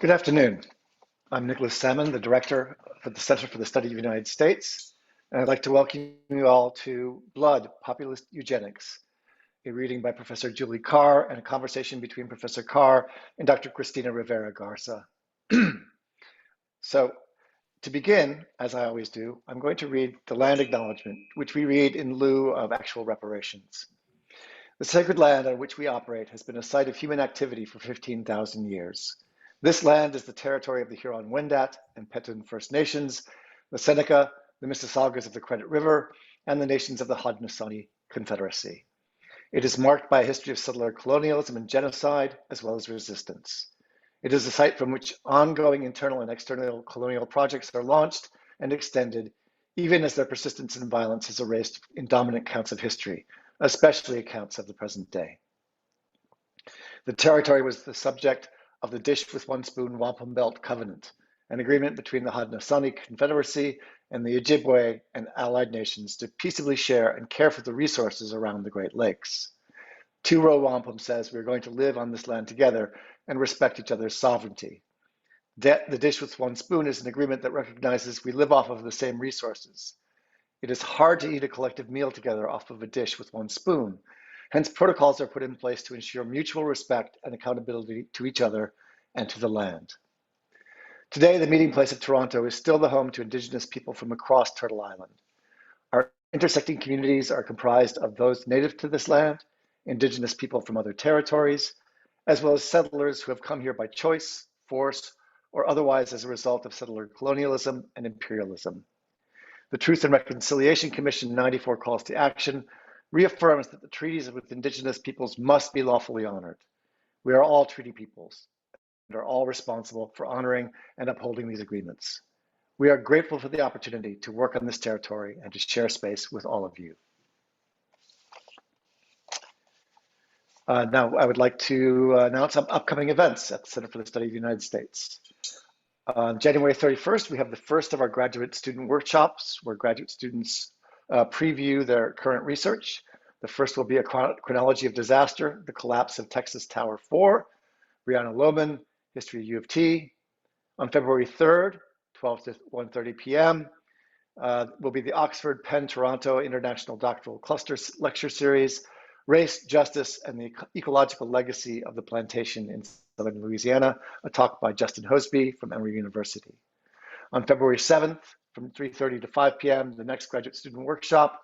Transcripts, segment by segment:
Good afternoon. I'm Nicholas Salmon, the Director for the Center for the Study of the United States, and I'd like to welcome you all to Blood, Populist Eugenics, a reading by Professor Julie Carr and a conversation between Professor Carr and Dr. Christina Rivera Garza. So, to begin, as I always do, I'm going to read the Land Acknowledgement, which we read in lieu of actual reparations. The sacred land on which we operate has been a site of human activity for 15,000 years. This land is the territory of the Huron-Wendat and Petun First Nations, the Seneca, the Mississaugas of the Credit River, and the nations of the Haudenosaunee Confederacy. It is marked by a history of settler colonialism and genocide, as well as resistance. It is a site from which ongoing internal and external colonial projects are launched and extended, even as their persistence and violence has erased in dominant accounts of history, especially accounts of the present day. The territory was the subject of the Dish with One Spoon Wampum Belt Covenant, an agreement between the Haudenosaunee Confederacy and the Ojibwe and allied nations to peaceably share and care for the resources around the Great Lakes. Two-Row Wampum says we're going to live on this land together and respect each other's sovereignty. The Dish with One Spoon is an agreement that recognizes we live off of the same resources. It is hard to eat a collective meal together off of a dish with one spoon. Hence, protocols are put in place to ensure mutual respect and accountability to each other and to the land. Today, the meeting place of Toronto is still the home to Indigenous people from across Turtle Island. Our intersecting communities are comprised of those native to this land, Indigenous people from other territories, as well as settlers who have come here by choice, force, or otherwise as a result of settler colonialism and imperialism. The Truth and Reconciliation Commission 94 calls to action reaffirms that the treaties with Indigenous peoples must be lawfully honored. We are all treaty peoples and are all responsible for honoring and upholding these agreements. We are grateful for the opportunity to work on this territory and to share space with all of you. Now, I would like to announce some upcoming events at the Center for the Study of the United States. On January 31st, we have the first of our graduate student workshops where graduate students preview their current research. The first will be a chronology of disaster, the collapse of Texas Tower 4, Brianna Lohman, History of U of T. On February 3rd, 12 to 1:30 p.m., will be the Oxford Penn Toronto International Doctoral Cluster Lecture Series, Race, Justice, and the Ecological Legacy of the Plantation in Southern Louisiana, a talk by Justin Hosby from Emory University. On February 7th, from 3:30 to 5 p.m., the next graduate student workshop,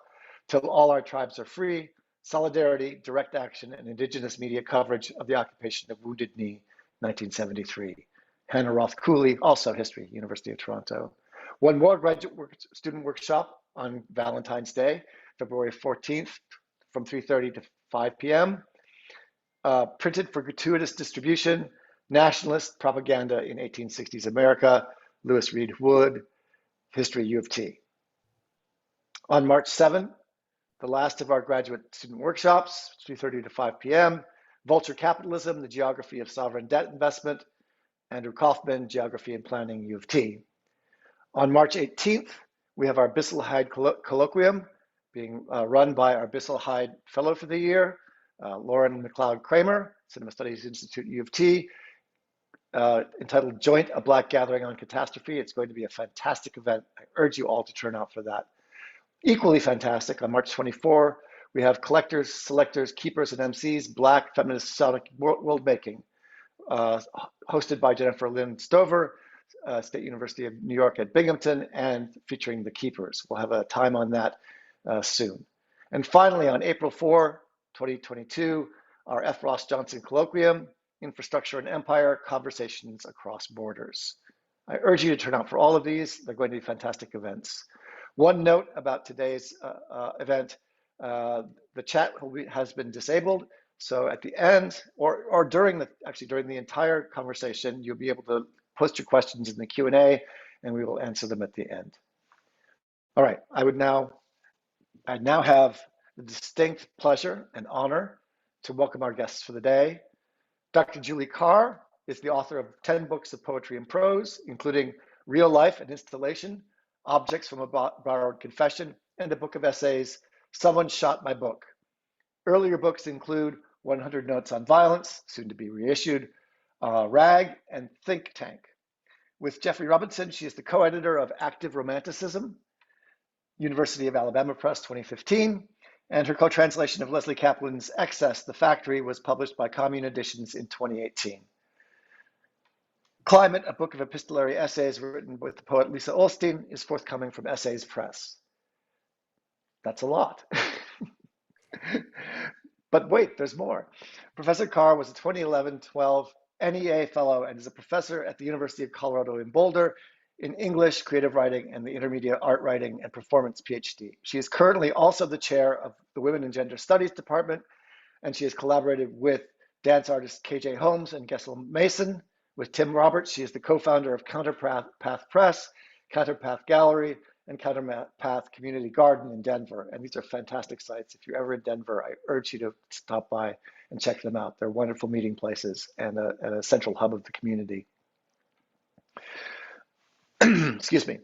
Till All Our Tribes Are Free, Solidarity, Direct Action, and Indigenous Media Coverage of the Occupation of Wounded Knee, 1973. Hannah Roth Cooley, also History, University of Toronto. One more graduate student workshop on Valentine's Day, February 14th, from 3:30 to 5 p.m. Printed for Gratuitous Distribution, Nationalist Propaganda in 1860s America, Lewis Reed Wood, History U of T. On March 7th, the last of our graduate student workshops, 3:30 to 5 p.m., Vulture Capitalism, the Geography of Sovereign Debt Investment, Andrew Kaufman, Geography and Planning, U of T. On March 18th, we have our Bissell Hyde Colloquium being run by our Bissell Hyde Fellow for the Year, Lauren McLeod Kramer, Cinema Studies Institute, U of T, entitled Joint, a Black Gathering on Catastrophe. It's going to be a fantastic event. I urge you all to turn out for that. Equally fantastic, on March 24, we have Collectors, Selectors, Keepers, and MCs, Black Feminist Sonic World Making, hosted by Jennifer Lynn Stover, State University of New York at Binghamton, and featuring the Keepers. We'll have a time on that soon. And finally, on April 4, 2022, our F. Ross Johnson Colloquium, Infrastructure and Empire, Conversations Across Borders. I urge you to turn out for all of these. They're going to be fantastic events. One note about today's event, the chat has been disabled. So at the end, or during the entire conversation, you'll be able to post your questions in the Q&A and we will answer them at the end. All right, I now have the distinct pleasure and honor to welcome our guests for the day. Dr. Julie Carr is the author of 10 books of poetry and prose, including Real Life and Installation, Objects from a Borrowed Confession, and a book of essays, Someone Shot My Book. Earlier books include 100 Notes on Violence, soon to be reissued, Rag and Think Tank. With Jeffrey Robinson, she is the co-editor of Active Romanticism, University of Alabama Press, 2015, and her co-translation of Leslie Kaplan's Excess, The Factory, was published by Commune Editions in 2018. Climate, a book of epistolary essays written with the poet Lisa Olstein, is forthcoming from Essays Press. That's a lot. But wait, there's more. Professor Carr was a 2011-12 NEA Fellow and is a professor at the University of Colorado in Boulder in English, creative writing, and the Intermedia art writing and performance PhD. She is currently also the chair of the Women and Gender Studies Department, and she has collaborated with dance artist KJ Holmes and Gessel Mason. With Tim Roberts, she is the co-founder of Counterpath Press, Counterpath Gallery, and Counterpath Community Garden in Denver. And these are fantastic sites. If you're ever in Denver, I urge you to stop by and check them out. They're wonderful meeting places and a central hub of the community. Excuse me.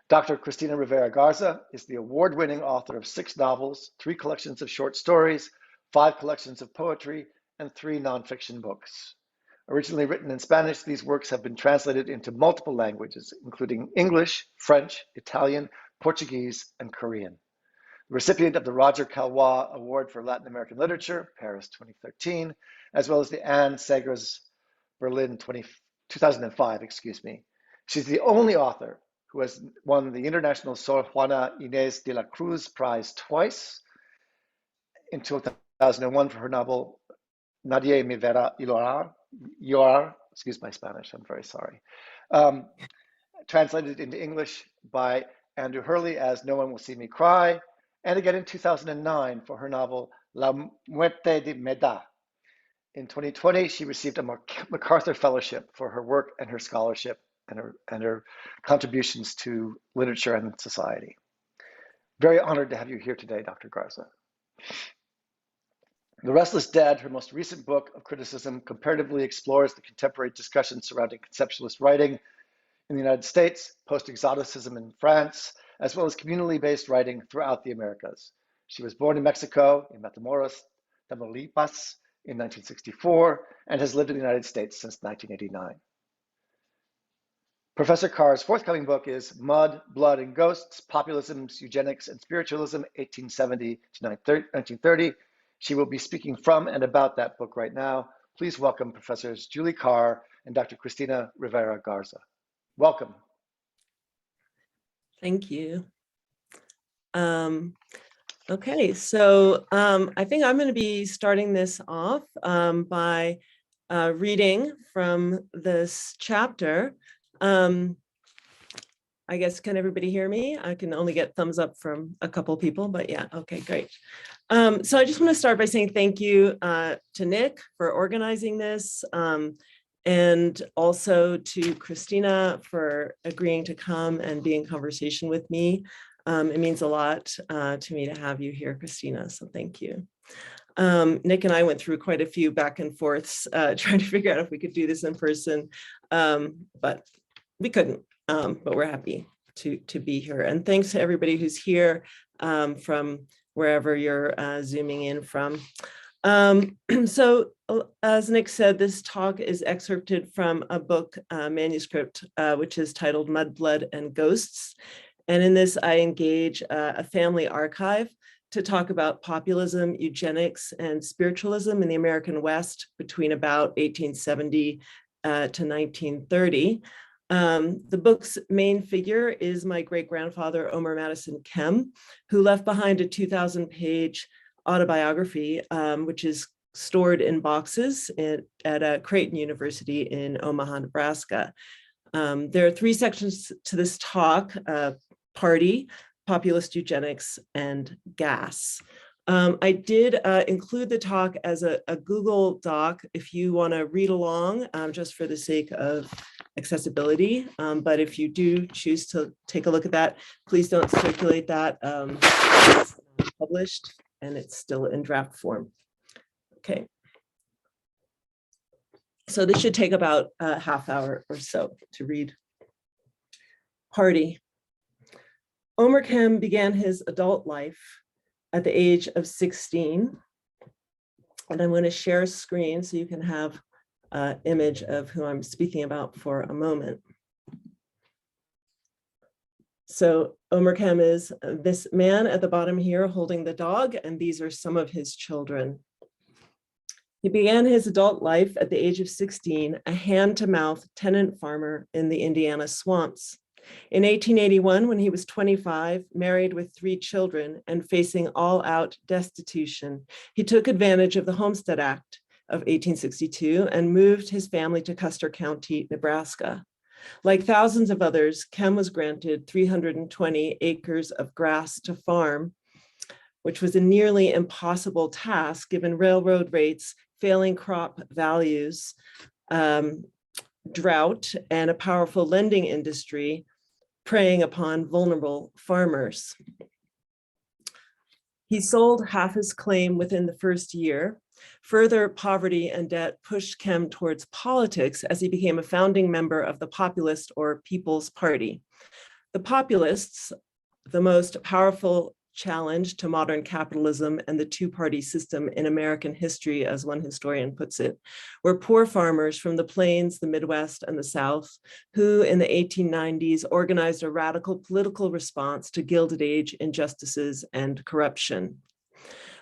Dr. Christina Rivera Garza is the award-winning author of 6 novels, 3 collections of short stories, 5 collections of poetry, and 3 nonfiction books. Originally written in Spanish, these works have been translated into multiple languages, including English, French, Italian, Portuguese, and Korean. The recipient of the Roger Calwa Award for Latin American Literature, Paris 2013, as well as the Anne Segers Berlin 2005, excuse me. She's the only author who has won the International Sor Juana Inés de la Cruz Prize twice, in 2001 for her novel Nadie me verá llorar, excuse my Spanish, I'm very sorry, translated into English by Andrew Hurley as No One Will See Me Cry, and again in 2009 for her novel La Muerte de Meda. In 2020, she received a MacArthur Fellowship for her work and her scholarship and her contributions to literature and society. Very honored to have you here today, Dr. Garza. The Restless Dead, her most recent book of criticism, comparatively explores the contemporary discussion surrounding conceptualist writing in the United States, post-exoticism in France, as well as communally-based writing throughout the Americas. She was born in Mexico, in Matamoros, Tamaulipas, in 1964, and has lived in the United States since 1989. Professor Carr's forthcoming book is Mud, Blood, and Ghosts, Populism, Eugenics, and Spiritualism, 1870 to 1930. She will be speaking from and about that book right now. Please welcome Professors Julie Carr and Dr. Christina Rivera Garza. Welcome. Thank you. Okay, so I think I'm going to be starting this off by reading from this chapter. I guess, can everybody hear me? I can only get thumbs up from a couple people, but yeah, okay, great. So I just want to start by saying thank you to Nick for organizing this, and also to Christina for agreeing to come and be in conversation with me. It means a lot to me to have you here, Christina, so thank you. Nick and I went through quite a few back and forths trying to figure out if we could do this in person, but we couldn't, but we're happy to be here. And thanks to everybody who's here from wherever you're zooming in from. So as Nick said, this talk is excerpted from a book manuscript, which is titled Mud, Blood, and Ghosts. And in this, I engage a family archive to talk about populism, eugenics, and spiritualism in the American West between about 1870 to 1930. The book's main figure is my great-grandfather, Omer Madison Kem, who left behind a 2,000-page autobiography, which is stored in boxes at Creighton University in Omaha, Nebraska. There are 3 sections to this talk: party, populist, eugenics, and gas. I did include the talk as a Google Doc if you want to read along, just for the sake of accessibility. But if you do choose to take a look at that, please don't circulate that. It's published and it's still in draft form. Okay. So this should take about a half hour or so to read. Party. Omer Kem began his adult life at the age of 16. And I'm going to share a screen so you can have image of who I'm speaking about for a moment. So Omer Kem is this man at the bottom here holding the dog, and these are some of his children. He began his adult life at the age of 16, a hand-to-mouth tenant farmer in the Indiana swamps. In 1881, when he was 25, married with 3 children and facing all-out destitution, he took advantage of the Homestead Act of 1862 and moved his family to Custer County, Nebraska. Like thousands of others, Kem was granted 320 acres of grass to farm, which was a nearly impossible task given railroad rates, failing crop values, drought, and a powerful lending industry preying upon vulnerable farmers. He sold half his claim within the first year. Further poverty and debt pushed Kem towards politics as he became a founding member of the Populist or People's Party. The Populists, the most powerful challenge to modern capitalism and the two-party system in American history, as one historian puts it, were poor farmers from the plains, the Midwest, and the South, who in the 1890s organized a radical political response to Gilded Age injustices and corruption.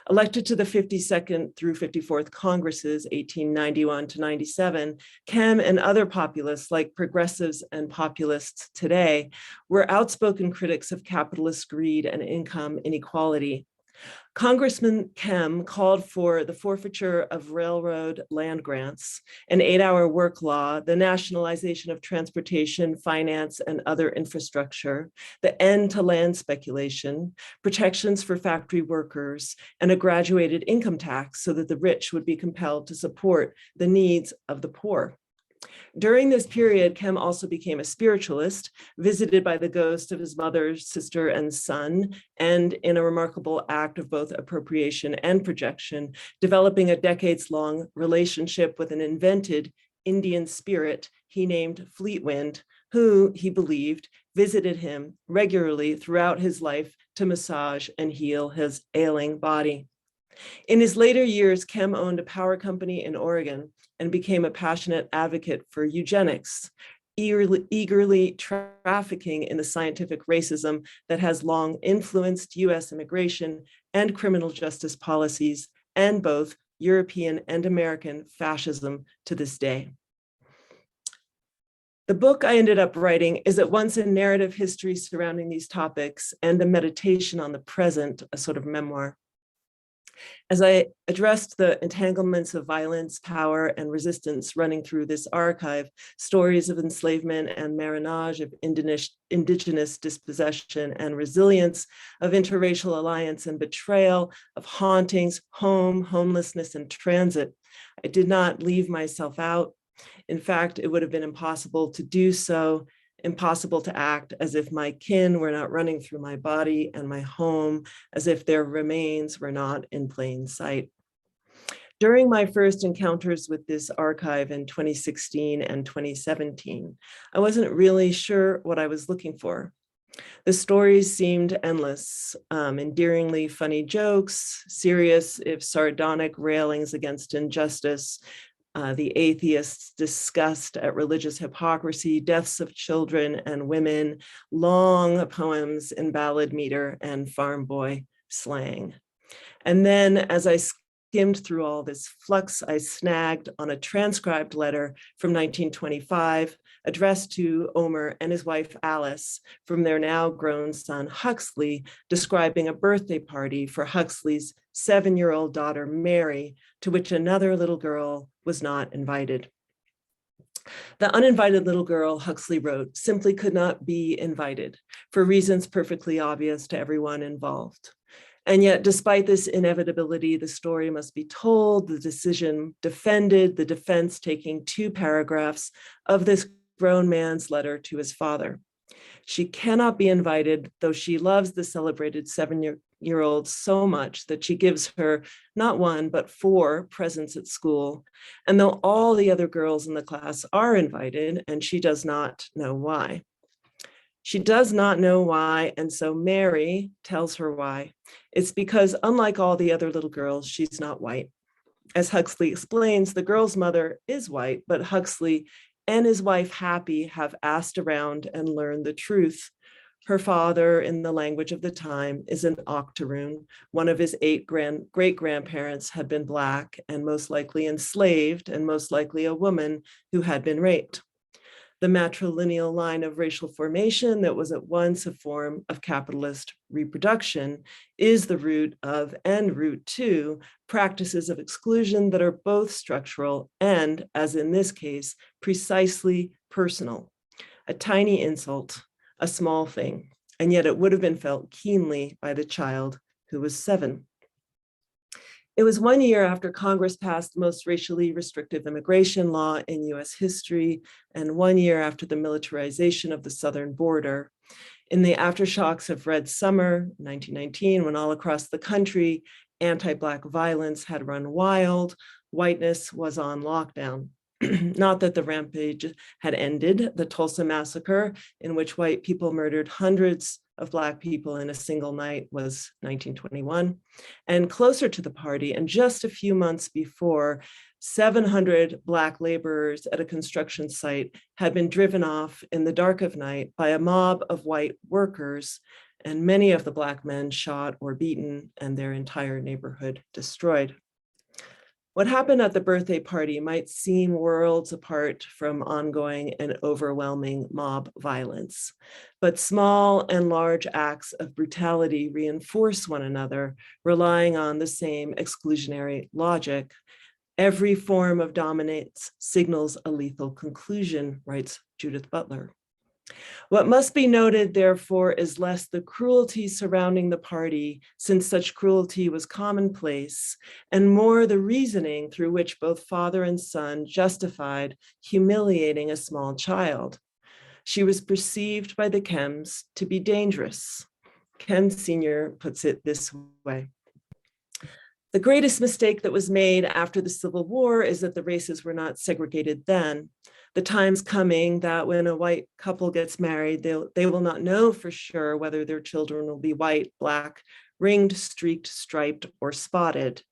Elected to the 52nd through 54th Congresses, 1891 to 97, Kem and other populists like progressives and populists today were outspoken critics of capitalist greed and income inequality. Congressman Kem called for the forfeiture of railroad land grants, an 8-hour work law, the nationalization of transportation, finance, and other infrastructure, the end to land speculation, protections for factory workers, and a graduated income tax so that the rich would be compelled to support the needs of the poor. During this period, Kem also became a spiritualist, visited by the ghost of his mother, sister, and son, and in a remarkable act of both appropriation and projection, developing a decades-long relationship with an invented Indian spirit he named Fleetwind, who, he believed, visited him regularly throughout his life to massage and heal his ailing body. In his later years, Kem owned a power company in Oregon and became a passionate advocate for eugenics, eagerly trafficking in the scientific racism that has long influenced US immigration and criminal justice policies, and both European and American fascism to this day. The book I ended up writing is at once a narrative history surrounding these topics and a meditation on the present, a sort of memoir. As I addressed the entanglements of violence, power, and resistance running through this archive, stories of enslavement and marriage, of indigenous dispossession and resilience, of interracial alliance and betrayal, of hauntings, homelessness, and transit, I did not leave myself out. In fact, it would have been impossible to do so, impossible to act as if my kin were not running through my body and my home, as if their remains were not in plain sight. During my first encounters with this archive in 2016 and 2017, I wasn't really sure what I was looking for. The stories seemed endless, endearingly funny jokes, serious if sardonic railings against injustice, the atheists' disgust at religious hypocrisy, deaths of children and women, long poems in ballad meter and farm boy slang. And then as I skimmed through all this flux, I snagged on a transcribed letter from 1925 addressed to Omer and his wife Alice from their now grown son Huxley, describing a birthday party for Huxley's 7-year-old daughter Mary, to which another little girl was not invited. The uninvited little girl, Huxley wrote, simply could not be invited for reasons perfectly obvious to everyone involved. And yet, despite this inevitability, the story must be told, the decision defended, the defense taking 2 paragraphs of this grown man's letter to his father. She cannot be invited, though she loves the celebrated 7-year-old so much that she gives her not 1, but 4 presents at school. And though all the other girls in the class are invited, and she does not know why. She does not know why, and so Mary tells her why. It's because unlike all the other little girls, she's not white. As Huxley explains, the girl's mother is white, but Huxley and his wife Happy have asked around and learned the truth. Her father, in the language of the time, is an octoroon. One of his 8 great-grandparents had been Black and most likely enslaved, and most likely a woman who had been raped. The matrilineal line of racial formation that was at once a form of capitalist reproduction is the root of, and root to, practices of exclusion that are both structural and, as in this case, precisely personal. A tiny insult, a small thing, and yet it would have been felt keenly by the child who was 7. It was 1 year after Congress passed the most racially restrictive immigration law in US history, and 1 year after the militarization of the southern border. In the aftershocks of Red Summer, 1919, when all across the country, anti-Black violence had run wild, whiteness was on lockdown. Not that the rampage had ended. The Tulsa massacre, in which white people murdered hundreds of Black people in a single night, was 1921. And closer to the party, and just a few months before, 700 Black laborers at a construction site had been driven off in the dark of night by a mob of white workers, and many of the Black men shot or beaten, and their entire neighborhood destroyed. What happened at the birthday party might seem worlds apart from ongoing and overwhelming mob violence, but small and large acts of brutality reinforce one another, relying on the same exclusionary logic. Every form of dominance signals a lethal conclusion, writes Judith Butler. What must be noted, therefore, is less the cruelty surrounding the party, since such cruelty was commonplace, and more the reasoning through which both father and son justified humiliating a small child. She was perceived by the Chems to be dangerous. Chem Sr. puts it this way. The greatest mistake that was made after the Civil War is that the races were not segregated then. The time's coming that when a white couple gets married, they will not know for sure whether their children will be white, Black, ringed, streaked, striped, or spotted.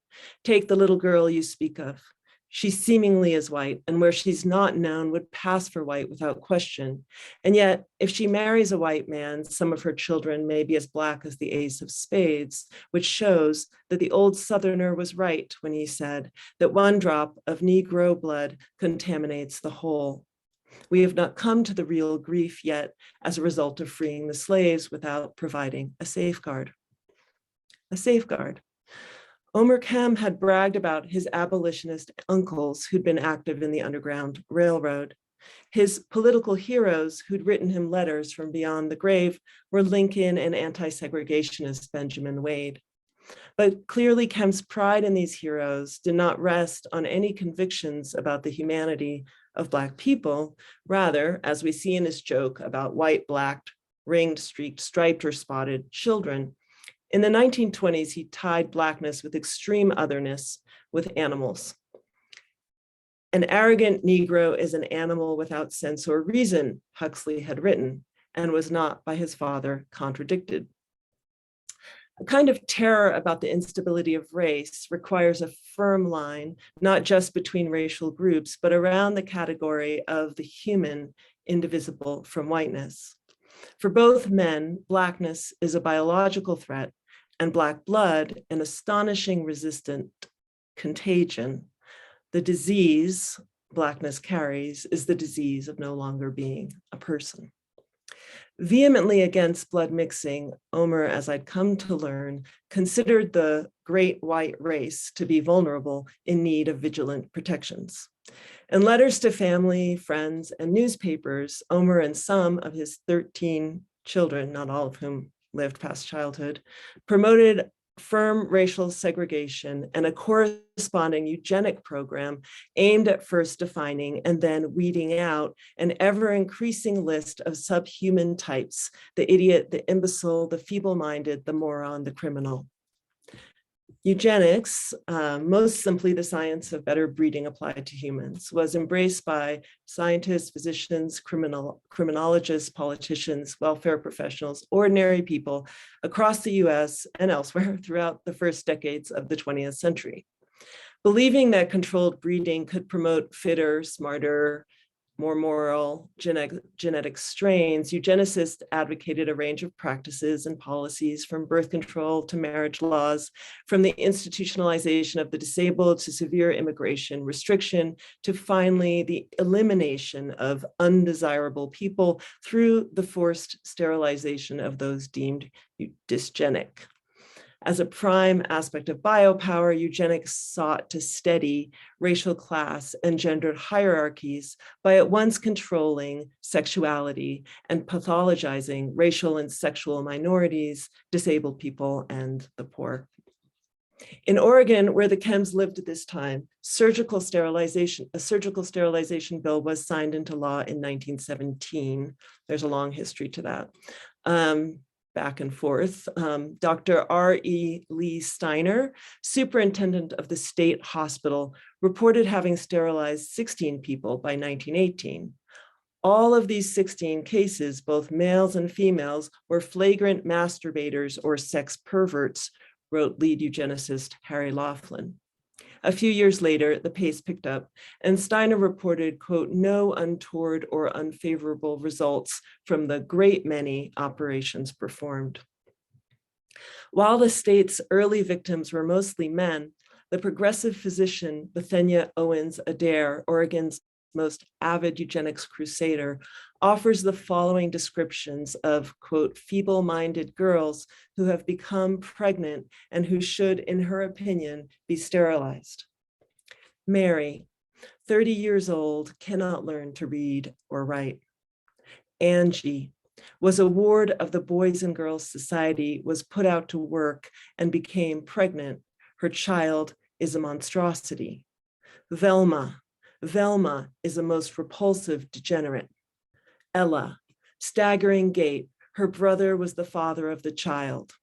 Take the little girl you speak of. She seemingly is white, and where she's not known would pass for white without question. And yet, if she marries a white man, some of her children may be as Black as the ace of spades, which shows that the old Southerner was right when he said that one drop of Negro blood contaminates the whole. We have not come to the real grief yet as a result of freeing the slaves without providing a safeguard. A safeguard. Omer Kem had bragged about his abolitionist uncles who'd been active in the Underground Railroad. His political heroes who'd written him letters from beyond the grave were Lincoln and anti-segregationist Benjamin Wade. But clearly Kem's pride in these heroes did not rest on any convictions about the humanity of Black people. Rather, as we see in his joke about white, Black, ringed, streaked, striped, or spotted children, in the 1920s, he tied Blackness with extreme otherness with animals. An arrogant Negro is an animal without sense or reason, Huxley had written, and was not by his father contradicted. A kind of terror about the instability of race requires a firm line, not just between racial groups, but around the category of the human indivisible from whiteness. For both men, Blackness is a biological threat, and Black blood an astonishing resistant contagion. The disease Blackness carries is the disease of no longer being a person. Vehemently against blood mixing, Omer, as I'd come to learn, considered the great white race to be vulnerable in need of vigilant protections. In letters to family, friends, and newspapers, Omer and some of his 13 children, not all of whom lived past childhood, promoted firm racial segregation and a corresponding eugenic program aimed at first defining and then weeding out an ever-increasing list of subhuman types: the idiot, the imbecile, the feeble-minded, the moron, the criminal. Eugenics, most simply the science of better breeding applied to humans, was embraced by scientists, physicians, criminologists, politicians, welfare professionals, ordinary people across the US and elsewhere throughout the first decades of the 20th century. Believing that controlled breeding could promote fitter, smarter, more moral genetic strains, eugenicists advocated a range of practices and policies, from birth control to marriage laws, from the institutionalization of the disabled to severe immigration restriction, to finally the elimination of undesirable people through the forced sterilization of those deemed dysgenic. As a prime aspect of biopower, eugenics sought to steady racial class and gendered hierarchies by at once controlling sexuality and pathologizing racial and sexual minorities, disabled people, and the poor. In Oregon, where the Chems lived at this time, a surgical sterilization bill was signed into law in 1917. There's a long history to that. Back and forth. Dr. R.E. Lee Steiner, superintendent of the state hospital, reported having sterilized 16 people by 1918. All of these 16 cases, both males and females, were flagrant masturbators or sex perverts, wrote lead eugenicist Harry Laughlin. A few years later, the pace picked up, and Steiner reported, quote, no untoward or unfavorable results from the great many operations performed. While the state's early victims were mostly men, the progressive physician Bethenia Owens Adair, Oregon's most avid eugenics crusader, offers the following descriptions of, quote, feeble-minded girls who have become pregnant and who should, in her opinion, be sterilized. Mary, 30 years old, cannot learn to read or write. Angie was a ward of the Boys and Girls Society, was put out to work and became pregnant. Her child is a monstrosity. Velma is a most repulsive degenerate. Ella, staggering gait, her brother was the father of the child.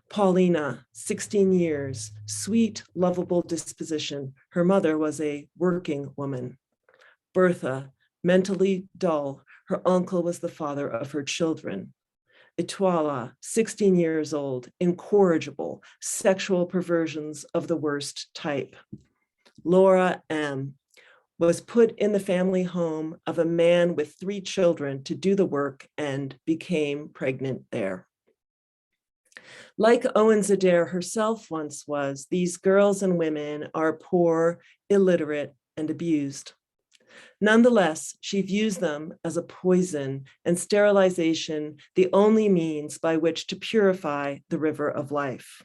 Paulina, 16 years, sweet, lovable disposition. Her mother was a working woman. Bertha, mentally dull. Her uncle was the father of her children. Ituala, 16 years old, incorrigible, sexual perversions of the worst type. Laura M. was put in the family home of a man with 3 children to do the work and became pregnant there. Like Owens Adair herself once was, these girls and women are poor, illiterate, and abused. Nonetheless, she views them as a poison and sterilization the only means by which to purify the river of life.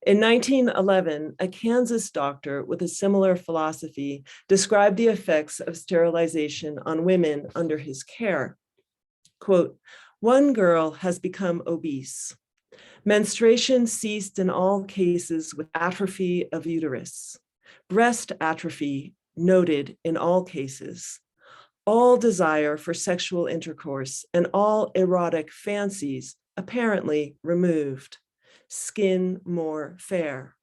In 1911, a Kansas doctor with a similar philosophy described the effects of sterilization on women under his care. Quote, one girl has become obese. Menstruation ceased in all cases with atrophy of uterus. Breast atrophy noted in all cases. All desire for sexual intercourse and all erotic fancies apparently removed. Skin more fair.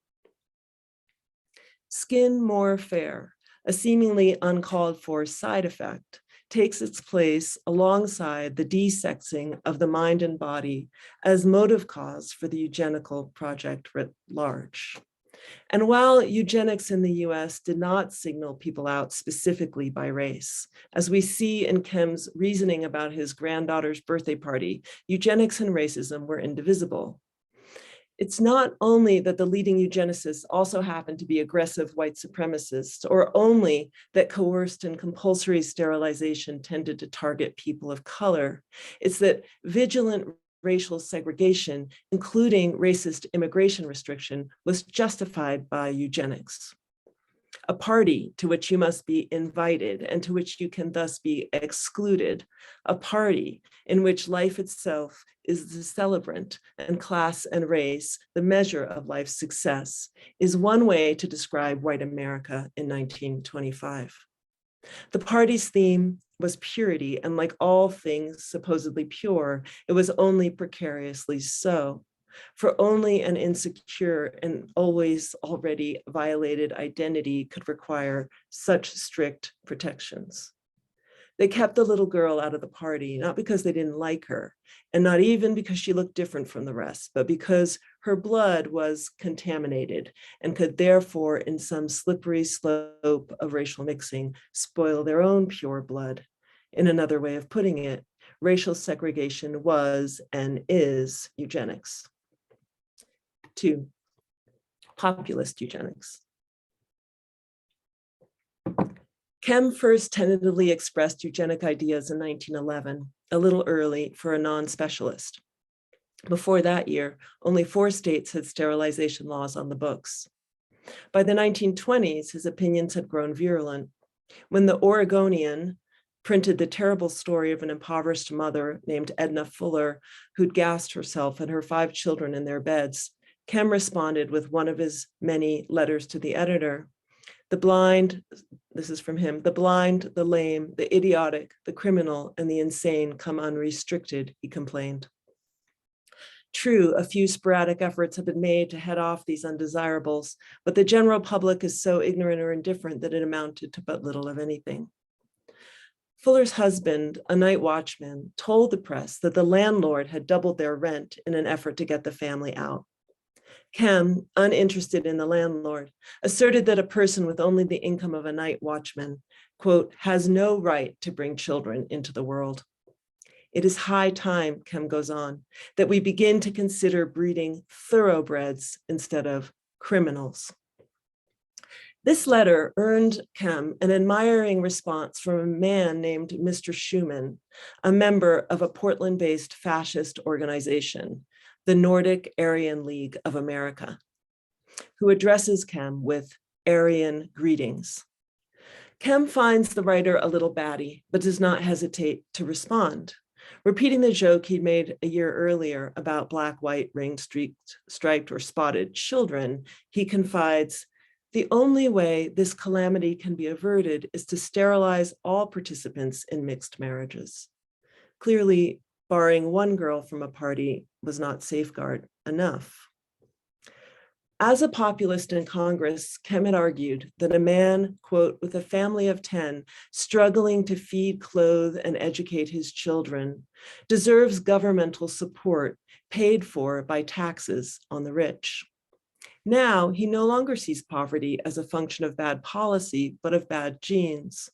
Skin more fair, a seemingly uncalled for side effect, takes its place alongside the desexing of the mind and body as motive cause for the eugenical project writ large. And while eugenics in the US did not signal people out specifically by race, as we see in Kem's reasoning about his granddaughter's birthday party, eugenics and racism were indivisible. It's not only that the leading eugenicists also happened to be aggressive white supremacists, or only that coerced and compulsory sterilization tended to target people of color. It's that vigilant racial segregation, including racist immigration restriction, was justified by eugenics. A party to which you must be invited and to which you can thus be excluded, a party in which life itself is the celebrant and class and race, the measure of life's success, is one way to describe white America in 1925. The party's theme was purity, and like all things supposedly pure, it was only precariously so. For only an insecure and always already violated identity could require such strict protections. They kept the little girl out of the party, not because they didn't like her, and not even because she looked different from the rest, but because her blood was contaminated and could therefore, in some slippery slope of racial mixing, spoil their own pure blood. In another way of putting it, racial segregation was and is eugenics. 2, populist eugenics. Kem first tentatively expressed eugenic ideas in 1911, a little early for a non-specialist. Before that year, only 4 states had sterilization laws on the books. By the 1920s, his opinions had grown virulent. When the Oregonian printed the terrible story of an impoverished mother named Edna Fuller, who'd gassed herself and her 5 children in their beds, Kem responded with one of his many letters to the editor. The blind, this is from him, the blind, the lame, the idiotic, the criminal, and the insane come unrestricted, he complained. True, a few sporadic efforts have been made to head off these undesirables, but the general public is so ignorant or indifferent that it amounted to but little of anything. Fuller's husband, a night watchman, told the press that the landlord had doubled their rent in an effort to get the family out. Kem, uninterested in the landlord, asserted that a person with only the income of a night watchman, quote, has no right to bring children into the world. It is high time, Kem goes on, that we begin to consider breeding thoroughbreds instead of criminals. This letter earned Kem an admiring response from a man named Mr. Schumann, a member of a Portland-based fascist organization, the Nordic Aryan League of America, who addresses Kem with Aryan greetings. Kem finds the writer a little batty, but does not hesitate to respond. Repeating the joke he'd made a year earlier about black, white, ringed, striped, or spotted children, he confides, the only way this calamity can be averted is to sterilize all participants in mixed marriages. Clearly, barring one girl from a party was not safeguard enough. As a populist in Congress, Kem had argued that a man, quote, with a family of 10, struggling to feed, clothe, and educate his children, deserves governmental support paid for by taxes on the rich. Now, he no longer sees poverty as a function of bad policy, but of bad genes.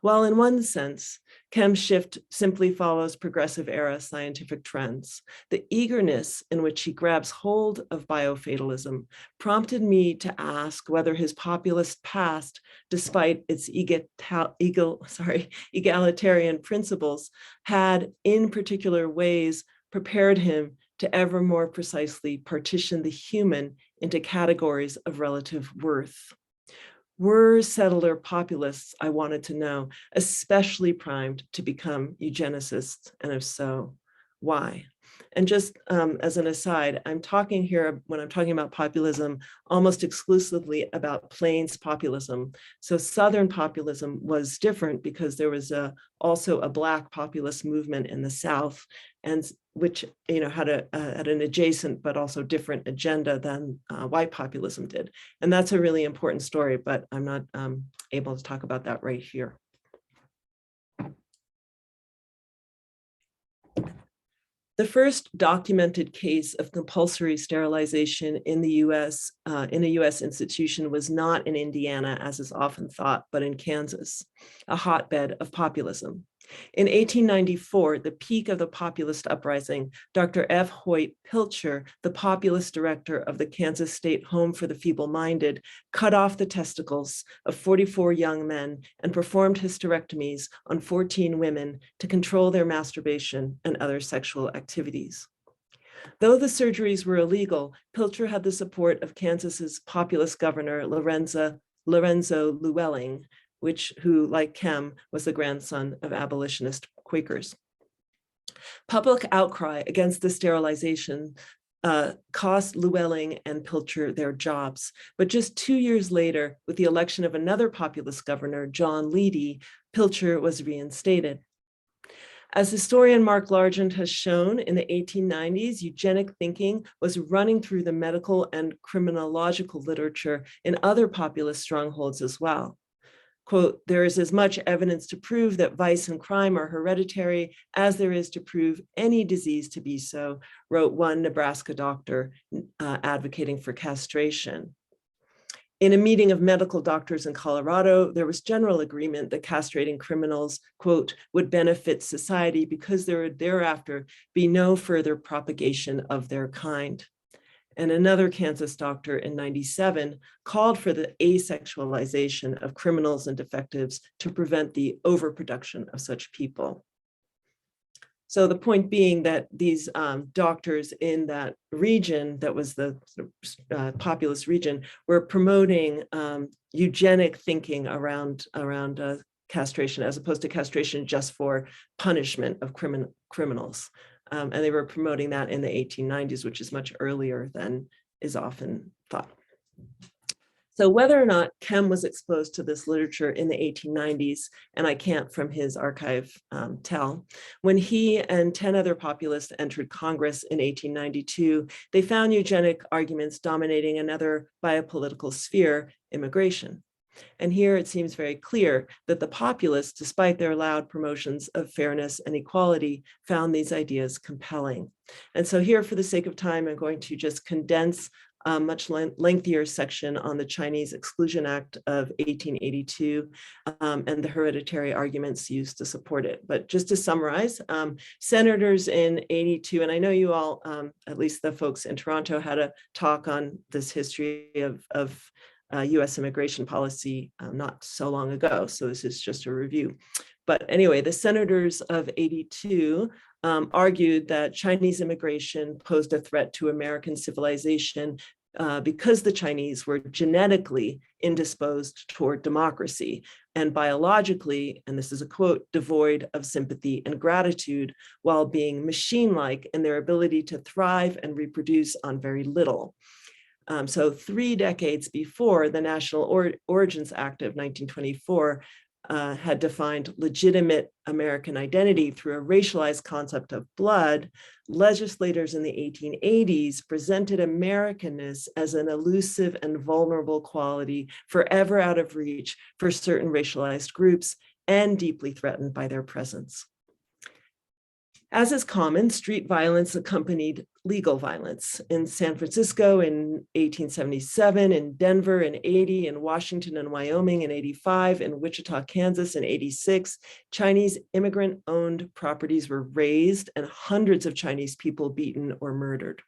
While in one sense, Kem's shift simply follows progressive era scientific trends, the eagerness in which he grabs hold of biofatalism prompted me to ask whether his populist past, despite its egalitarian principles, had in particular ways prepared him to ever more precisely partition the human into categories of relative worth. Were settler populists, I wanted to know, especially primed to become eugenicists, and if so, why? And just as an aside, I'm talking here, when I'm talking about populism, almost exclusively about plains populism. So Southern populism was different because there was also a Black populist movement in the South, and which had an adjacent but also different agenda than white populism did. And that's a really important story, but I'm not able to talk about that right here. The first documented case of compulsory sterilization in the US, in a US institution, was not in Indiana, as is often thought, but in Kansas, a hotbed of populism. In 1894, the peak of the populist uprising, Dr. F. Hoyt Pilcher, the populist director of the Kansas State Home for the Feeble-Minded, cut off the testicles of 44 young men and performed hysterectomies on 14 women to control their masturbation and other sexual activities. Though the surgeries were illegal, Pilcher had the support of Kansas's populist governor, Lorenzo Llewellyn, who, like Kem, was the grandson of abolitionist Quakers. Public outcry against the sterilization cost Llewellyn and Pilcher their jobs. But just 2 years later, with the election of another populist governor, John Leedy, Pilcher was reinstated. As historian Mark Largent has shown, in the 1890s, eugenic thinking was running through the medical and criminological literature in other populist strongholds as well. quote, "There is as much evidence to prove that vice and crime are hereditary as there is to prove any disease to be so," wrote one Nebraska doctor advocating for castration. In a meeting of medical doctors in Colorado, there was general agreement that castrating criminals, quote, "would benefit society because there would thereafter be no further propagation of their kind." And another Kansas doctor in '97 called for the asexualization of criminals and defectives to prevent the overproduction of such people. So the point being that these doctors in that region, that was the populist region, were promoting eugenic thinking around castration, as opposed to castration just for punishment of criminals. And they were promoting that in the 1890s, which is much earlier than is often thought. So whether or not Kem was exposed to this literature in the 1890s, and I can't from his archive tell, when he and 10 other populists entered Congress in 1892, they found eugenic arguments dominating another biopolitical sphere, immigration. And here it seems very clear that the populists, despite their loud promotions of fairness and equality, found these ideas compelling. And so here, for the sake of time, I'm going to just condense a much lengthier section on the Chinese Exclusion Act of 1882 and the hereditary arguments used to support it. But just to summarize, senators in '82, and I know you all, at least the folks in Toronto, had a talk on this history of US immigration policy not so long ago. So this is just a review. But anyway, the senators of '82 argued that Chinese immigration posed a threat to American civilization because the Chinese were genetically indisposed toward democracy and biologically, and this is a quote, "devoid of sympathy and gratitude, while being machine-like in their ability to thrive and reproduce on very little." So 3 decades before, the National Origins Act of 1924 had defined legitimate American identity through a racialized concept of blood, legislators in the 1880s presented Americanness as an elusive and vulnerable quality forever out of reach for certain racialized groups and deeply threatened by their presence. As is common, street violence accompanied legal violence. In San Francisco in 1877, in Denver in '80, in Washington and Wyoming in '85, in Wichita, Kansas in '86, Chinese immigrant-owned properties were razed and hundreds of Chinese people beaten or murdered.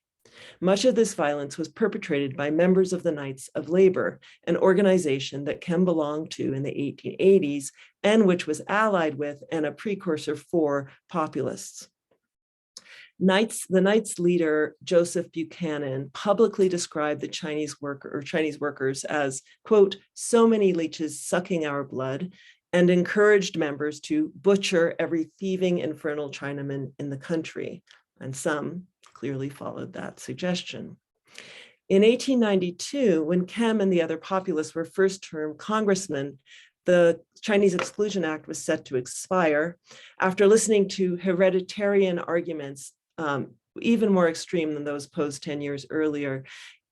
Much of this violence was perpetrated by members of the Knights of Labor, an organization that Kem belonged to in the 1880s and which was allied with and a precursor for populists. The Knights leader, Joseph Buchanan, publicly described the Chinese workers as, quote, "so many leeches sucking our blood," and encouraged members to butcher every thieving, infernal Chinaman in the country. And some clearly followed that suggestion. In 1892, when Kem and the other populists were first-term congressmen, the Chinese Exclusion Act was set to expire. After listening to hereditarian arguments, even more extreme than those posed 10 years earlier,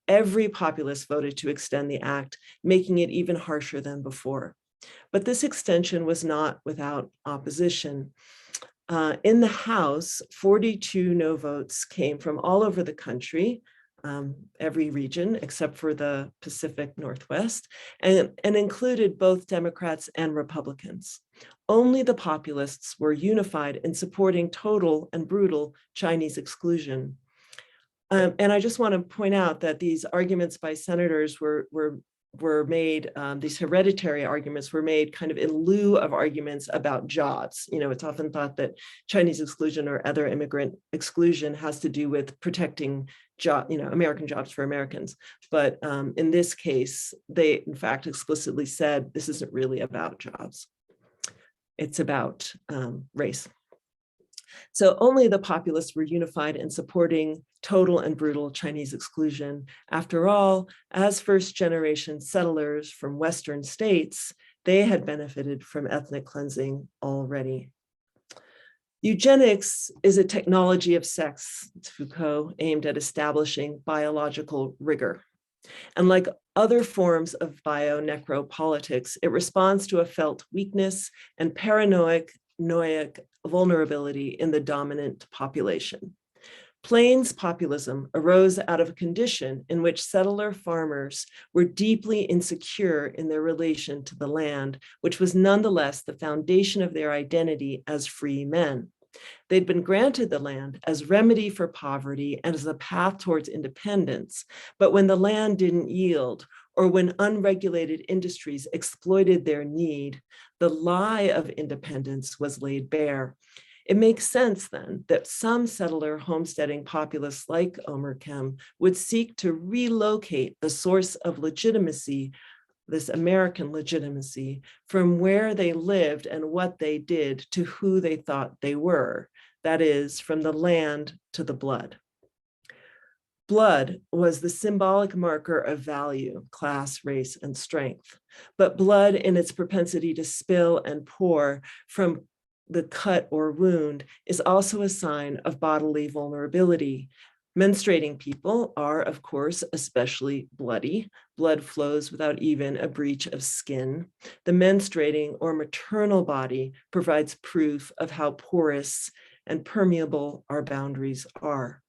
every populist voted to extend the act, making it even harsher than before. But this extension was not without opposition. In the House, 42 no votes came from all over the country, every region except for the Pacific Northwest, and included both Democrats and Republicans. Only the populists were unified in supporting total and brutal Chinese exclusion. And I just want to point out that these arguments by senators were made, these hereditary arguments were made kind of in lieu of arguments about jobs. You know, it's often thought that Chinese exclusion or other immigrant exclusion has to do with protecting American jobs for Americans. But in this case, they in fact explicitly said, this isn't really about jobs. It's about race. So only the populists were unified in supporting total and brutal Chinese exclusion. After all, as first-generation settlers from Western states, they had benefited from ethnic cleansing already. Eugenics is a technology of sex, it's Foucault, aimed at establishing biological rigor. And like other forms of bio-necropolitics, it responds to a felt weakness and paranoid vulnerability in the dominant population. Plains populism arose out of a condition in which settler farmers were deeply insecure in their relation to the land, which was nonetheless the foundation of their identity as free men. They'd been granted the land as remedy for poverty and as a path towards independence, but when the land didn't yield, or when unregulated industries exploited their need, the lie of independence was laid bare. It makes sense then that some settler homesteading populists like Omer would seek to relocate the source of legitimacy, this American legitimacy, from where they lived and what they did to who they thought they were, that is, from the land to the blood. Blood was the symbolic marker of value, class, race, and strength. But blood in its propensity to spill and pour from the cut or wound is also a sign of bodily vulnerability. Menstruating people are, of course, especially bloody. Blood flows without even a breach of skin. The menstruating or maternal body provides proof of how porous and permeable our boundaries are.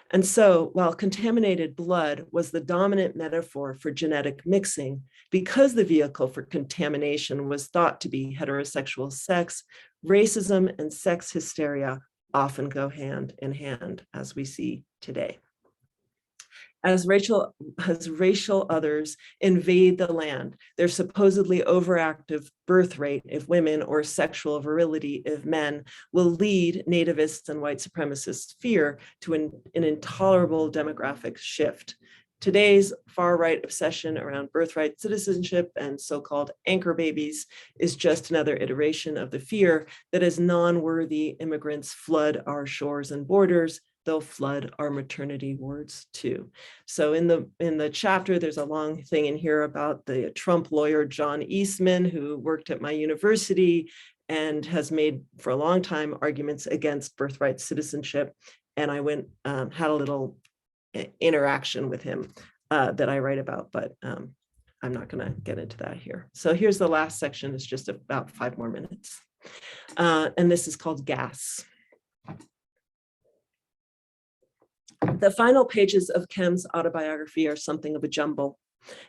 And so, while contaminated blood was the dominant metaphor for genetic mixing, because the vehicle for contamination was thought to be heterosexual sex, racism and sex hysteria often go hand in hand, as we see today. As racial others invade the land, their supposedly overactive birth rate of women or sexual virility of men will lead nativists and white supremacists' fear to an intolerable demographic shift. Today's far-right obsession around birthright citizenship and so-called anchor babies is just another iteration of the fear that as non-worthy immigrants flood our shores and borders, they'll flood our maternity wards too. So in the chapter, there's a long thing in here about the Trump lawyer, John Eastman, who worked at my university and has made for a long time arguments against birthright citizenship. And I went, had a little interaction with him that I write about, but I'm not gonna get into that here. So here's the last section, it's just about 5 more minutes. And this is called Gas. The final pages of Kem's autobiography are something of a jumble.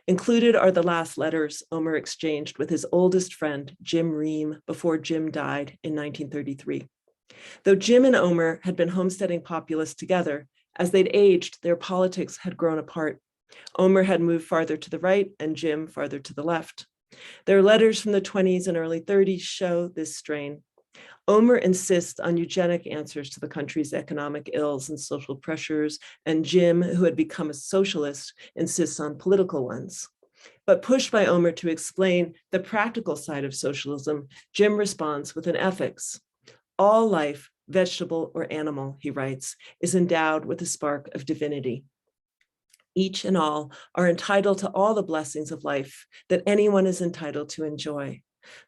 Included are the last letters Omer exchanged with his oldest friend, Jim Ream, before Jim died in 1933. Though Jim and Omer had been homesteading populists together, as they'd aged, their politics had grown apart. Omer had moved farther to the right and Jim farther to the left. Their letters from the 20s and early 30s show this strain. Omer insists on eugenic answers to the country's economic ills and social pressures, and Jim, who had become a socialist, insists on political ones. But pushed by Omer to explain the practical side of socialism, Jim responds with an ethics. All life, vegetable or animal, he writes, is endowed with a spark of divinity. Each and all are entitled to all the blessings of life that anyone is entitled to enjoy.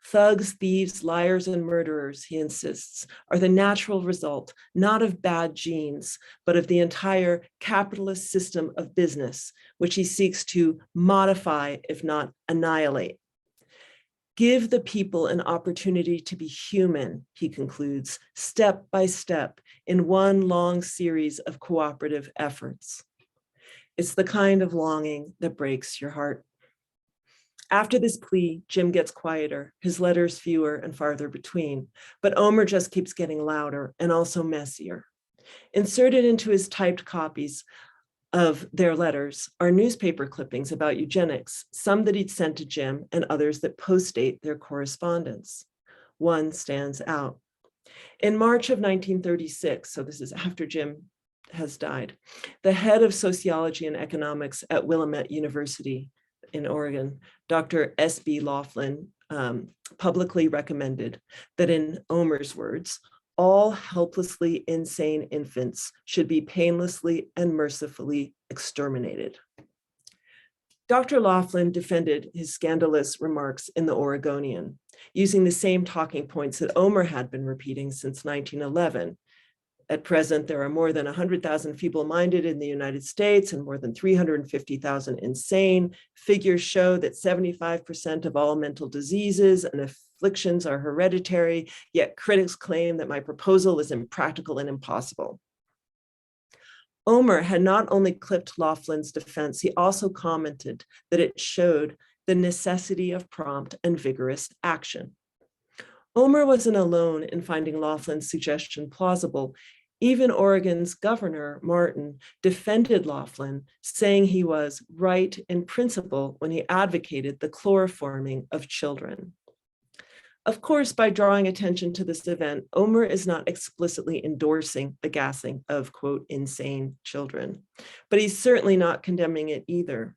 Thugs, thieves, liars, and murderers, he insists, are the natural result, not of bad genes, but of the entire capitalist system of business, which he seeks to modify, if not annihilate. Give the people an opportunity to be human, he concludes, step by step, in one long series of cooperative efforts. It's the kind of longing that breaks your heart. After this plea, Jim gets quieter, his letters fewer and farther between, but Omer just keeps getting louder and also messier. Inserted into his typed copies of their letters are newspaper clippings about eugenics, some that he'd sent to Jim and others that postdate their correspondence. One stands out. In March of 1936, so this is after Jim has died, the head of sociology and economics at Willamette University in Oregon, Dr. S.B. Laughlin, publicly recommended that, in Omer's words, all helplessly insane infants should be painlessly and mercifully exterminated. Dr. Laughlin defended his scandalous remarks in the Oregonian, using the same talking points that Omer had been repeating since 1911, At present, there are more than 100,000 feeble-minded in the United States and more than 350,000 insane. Figures show that 75% of all mental diseases and afflictions are hereditary, yet critics claim that my proposal is impractical and impossible. Omer had not only clipped Laughlin's defense, he also commented that it showed the necessity of prompt and vigorous action. Omer wasn't alone in finding Laughlin's suggestion plausible. Even Oregon's governor, Martin, defended Laughlin, saying he was right in principle when he advocated the chloroforming of children. Of course, by drawing attention to this event, Omer is not explicitly endorsing the gassing of, quote, insane children, but he's certainly not condemning it either.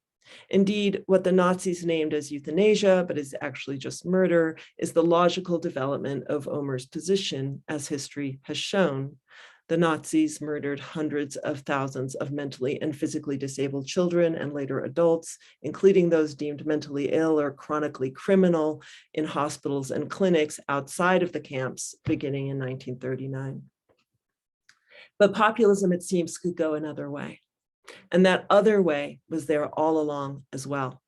Indeed, what the Nazis named as euthanasia, but is actually just murder, is the logical development of Omer's position, as history has shown. The Nazis murdered hundreds of thousands of mentally and physically disabled children and later adults, including those deemed mentally ill or chronically criminal, in hospitals and clinics outside of the camps beginning in 1939. But populism, it seems, could go another way. And that other way was there all along as well.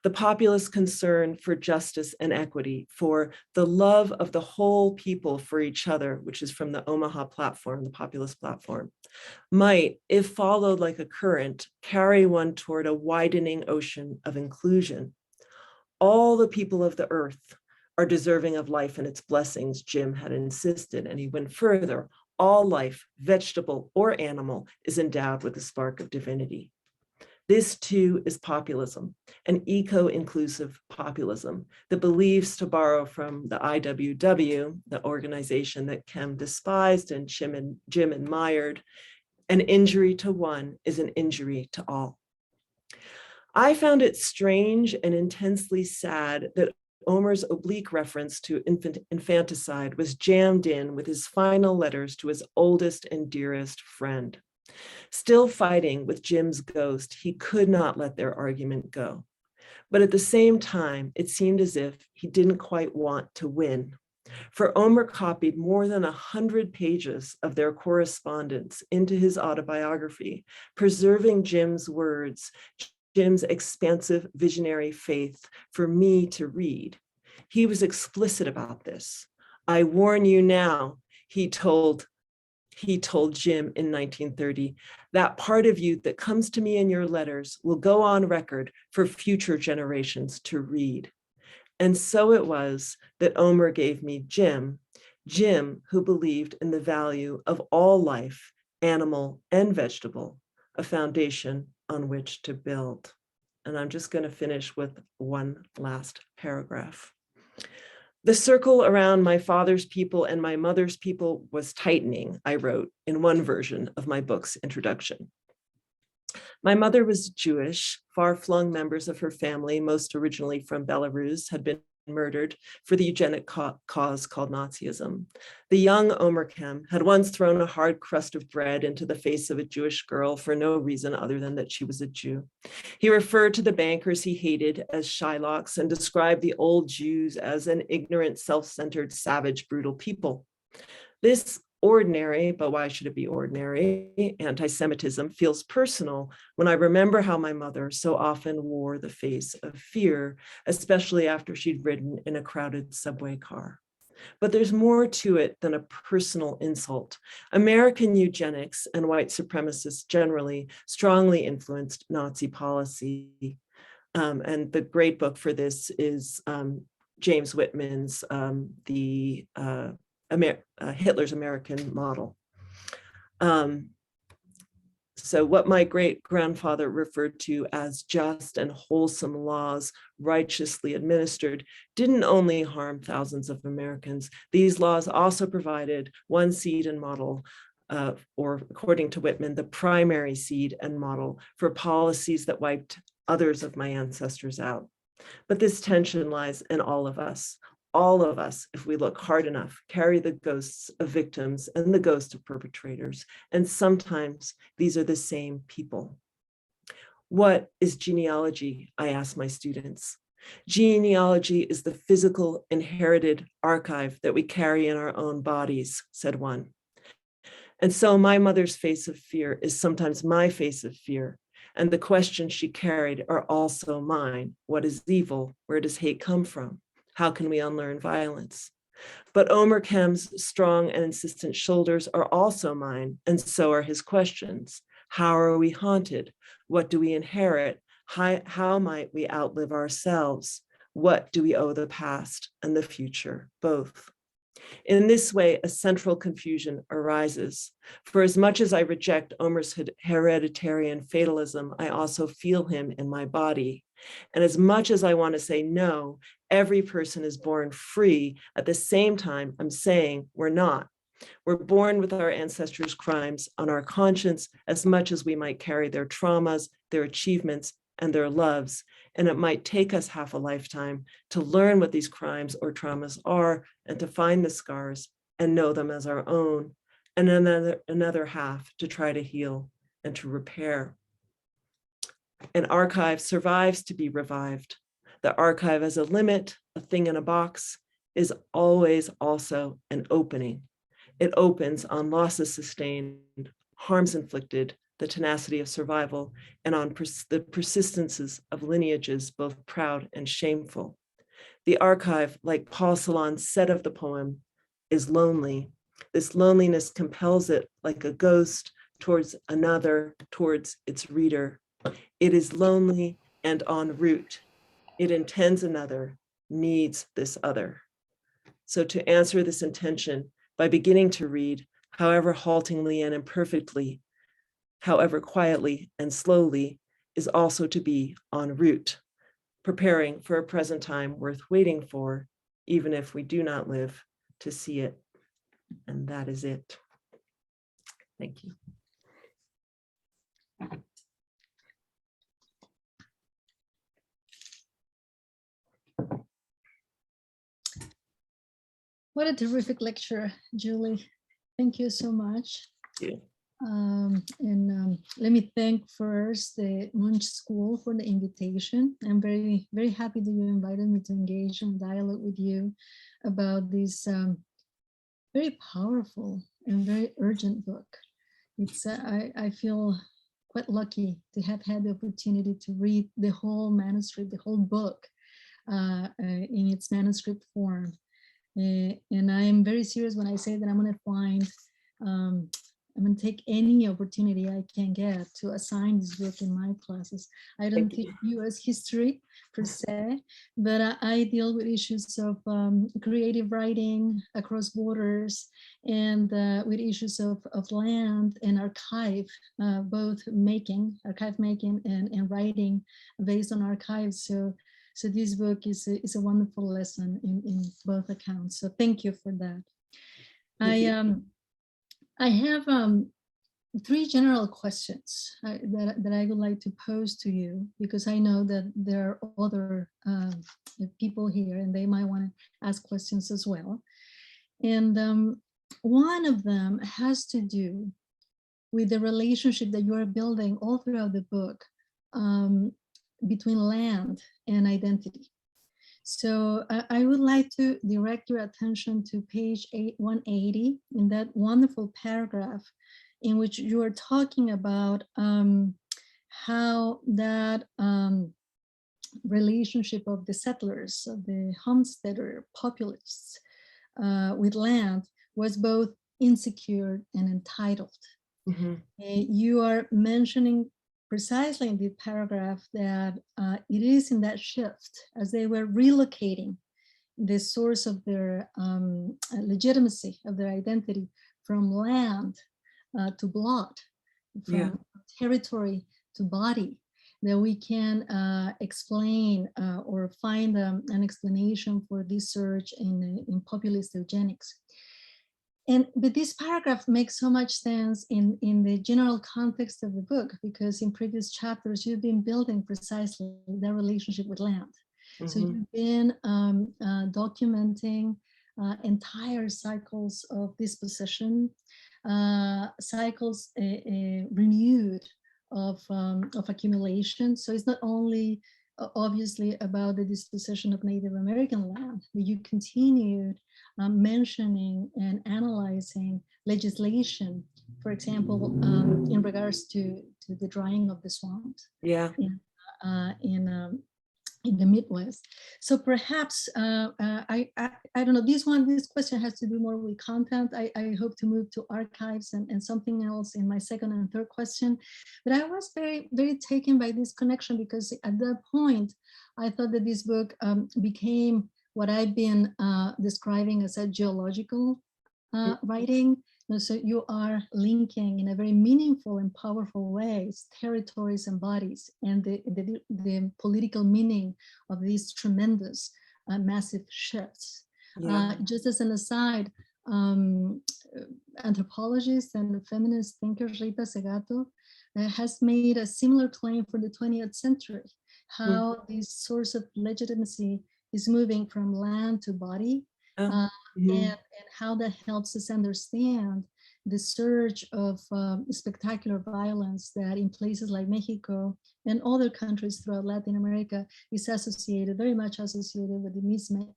The populist concern for justice and equity, for the love of the whole people for each other, which is from the Omaha platform, the populist platform, might, if followed like a current, carry one toward a widening ocean of inclusion. All the people of the earth are deserving of life and its blessings, Jim had insisted, and he went further. All life, vegetable or animal, is endowed with a spark of divinity. This too is populism, an eco-inclusive populism that believes, to borrow from the IWW, the organization that Kem despised and Jim admired, an injury to one is an injury to all. I found it strange and intensely sad that Omer's oblique reference to infanticide was jammed in with his final letters to his oldest and dearest friend. Still fighting with Jim's ghost, he could not let their argument go. But at the same time, it seemed as if he didn't quite want to win. For Omer copied more than 100 pages of their correspondence into his autobiography, preserving Jim's words, Jim's expansive visionary faith for me to read. He was explicit about this. I warn you now, he told Jim in 1930, that part of you that comes to me in your letters will go on record for future generations to read. And so it was that Omer gave me Jim who believed in the value of all life, animal and vegetable, a foundation on which to build. And I'm just going to finish with one last paragraph. The circle around my father's people and my mother's people was tightening, I wrote in one version of my book's introduction. My mother was Jewish. Far-flung members of her family, most originally from Belarus, had been murdered for the eugenic cause called Nazism. The young Omer Kem had once thrown a hard crust of bread into the face of a Jewish girl for no reason other than that she was a Jew. He referred to the bankers he hated as Shylocks and described the old Jews as an ignorant, self-centered, savage, brutal people. This ordinary, but why should it be ordinary, anti-Semitism feels personal when I remember how my mother so often wore the face of fear, especially after she'd ridden in a crowded subway car. But there's more to it than a personal insult. American eugenics and white supremacists generally strongly influenced Nazi policy. And the great book for this is James Whitman's Hitler's American Model. So what my great-grandfather referred to as just and wholesome laws righteously administered didn't only harm thousands of Americans. These laws also provided one seed and model, or according to Whitman, the primary seed and model for policies that wiped others of my ancestors out. But this tension lies in all of us. All of us, if we look hard enough, carry the ghosts of victims and the ghosts of perpetrators. And sometimes these are the same people. What is genealogy? I ask my students. Genealogy is the physical inherited archive that we carry in our own bodies, said one. And so my mother's face of fear is sometimes my face of fear. And the questions she carried are also mine. What is evil? Where does hate come from? How can we unlearn violence? But Omer Kem's strong and insistent shoulders are also mine, and so are his questions. How are we haunted? What do we inherit? How might we outlive ourselves? What do we owe the past and the future, both? In this way, a central confusion arises. For as much as I reject Omer's hereditary fatalism, I also feel him in my body. And as much as I want to say no, every person is born free, at the same time, I'm saying we're not. We're born with our ancestors' crimes on our conscience as much as we might carry their traumas, their achievements, and their loves. And it might take us half a lifetime to learn what these crimes or traumas are and to find the scars and know them as our own, and another half to try to heal and to repair. An archive survives to be revived. The archive as a limit, a thing in a box, is always also an opening. It opens on losses sustained, harms inflicted, the tenacity of survival, and on the persistences of lineages, both proud and shameful. The archive, like Paul Celan said of the poem, is lonely. This loneliness compels it like a ghost towards another, towards its reader. It is lonely and en route. It intends another, needs this other. So to answer this intention, by beginning to read, however haltingly and imperfectly, however quietly and slowly, is also to be en route, preparing for a present time worth waiting for, even if we do not live to see it. And that is it. Thank you. What a terrific lecture, Julie. Thank you so much. Thank you. Let me thank first the Munch School for the invitation. I'm very, very happy that you invited me to engage in dialogue with you about this very powerful and very urgent book. It's I feel quite lucky to have had the opportunity to read the whole manuscript, the whole book in its manuscript form. And I'm very serious when I say that I'm going to find, I'm going to take any opportunity I can get to assign this book in my classes. I don't teach US history per se, but I deal with issues of creative writing across borders and with issues of land and archive, both archive making and writing based on archives. So this book is a wonderful lesson in both accounts. So thank you for that. I have 3 general questions that I would like to pose to you, because I know that there are other people here and they might want to ask questions as well. And one of them has to do with the relationship that you are building all throughout the book between land and identity. So I would like to direct your attention to page 180 in that wonderful paragraph in which you are talking about how that relationship of the settlers, of the homesteader populists with land was both insecure and entitled. Mm-hmm. You are mentioning precisely in the paragraph that it is in that shift as they were relocating the source of their legitimacy of their identity from land to blood, from territory to body, that we can explain or find an explanation for this surge in populist eugenics. But this paragraph makes so much sense in the general context of the book, because in previous chapters, you've been building precisely that relationship with land. Mm-hmm. So you've been documenting entire cycles of dispossession, cycles renewed of accumulation. So it's not only obviously about the dispossession of Native American land, but you continued mentioning and analyzing legislation for example, in regards to the drying of the swamps Yeah. In the Midwest. So perhaps, I don't know, this question has to do more with content. I hope to move to archives and something else in my second and third question. But I was very, very taken by this connection, because at that point, I thought that this book became what I've been describing as a geological writing. So you are linking in a very meaningful and powerful ways territories and bodies, and the political meaning of these tremendous, massive shifts. Yeah. Just as an aside, anthropologist and feminist thinker Rita Segato has made a similar claim for the 20th century, how this source of legitimacy is moving from land to body. And how that helps us understand the surge of spectacular violence that in places like Mexico and other countries throughout Latin America is associated, very much associated with the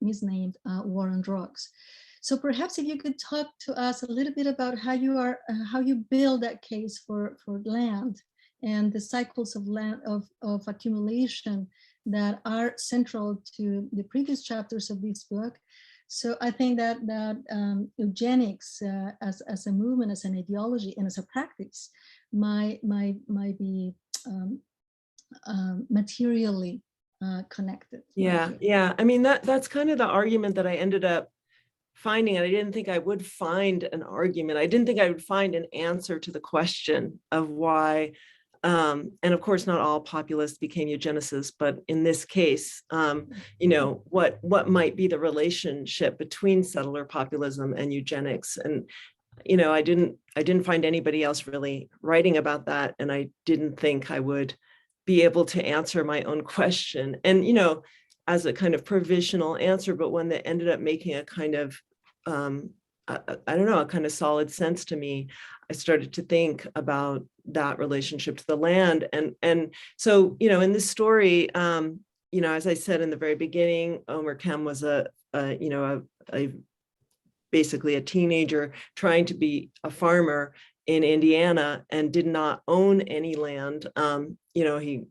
misnamed war on drugs. So perhaps if you could talk to us a little bit about how you build that case for land and the cycles of land of accumulation that are central to the previous chapters of this book. So I think that eugenics as a movement, as an ideology, and as a practice might be materially connected. Yeah, yeah. I mean, that's kind of the argument that I ended up finding. And I didn't think I would find an argument. I didn't think I would find an answer to the question of why. And of course, not all populists became eugenicists, but in this case, what might be the relationship between settler populism and eugenics? And I didn't find anybody else really writing about that, and I didn't think I would be able to answer my own question. And as a kind of provisional answer, but one that ended up making a kind of I don't know, a kind of solid sense to me. I started to think about that relationship to the land. And so, in this story, as I said in the very beginning, Omer was basically a teenager trying to be a farmer in Indiana and did not own any land. He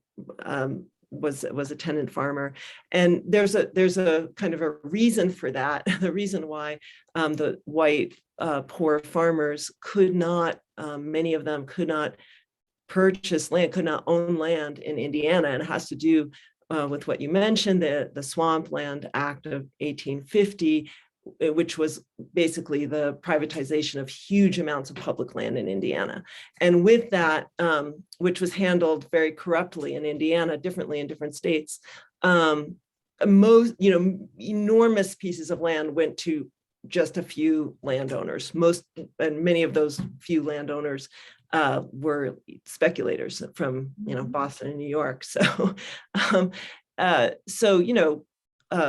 was a tenant farmer, and there's a kind of a reason for that. The reason why the white poor farmers could not, many of them could not purchase land, could not own land in Indiana, and it has to do with what you mentioned, the Swampland Act of 1850, which was basically the privatization of huge amounts of public land in Indiana. And with that, which was handled very corruptly in Indiana, differently in different states, enormous pieces of land went to just a few landowners. Many of those few landowners were speculators from Boston and New York. So,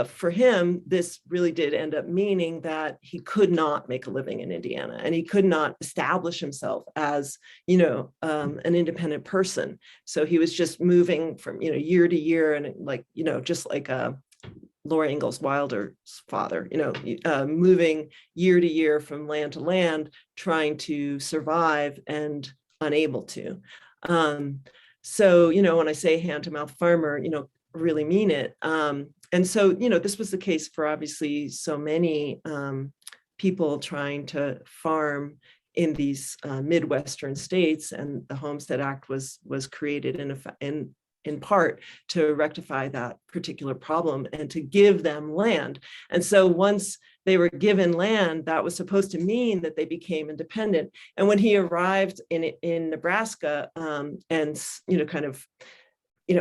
for him, this really did end up meaning that he could not make a living in Indiana, and he could not establish himself as, an independent person. So he was just moving from, year to year, and just like Laura Ingalls Wilder's father, moving year to year from land to land, trying to survive and unable to. So, when I say hand-to-mouth farmer, really mean it. And so, this was the case for obviously so many people trying to farm in these Midwestern states, and the Homestead Act was created in part to rectify that particular problem and to give them land. And so once they were given land, that was supposed to mean that they became independent. And when he arrived in Nebraska, and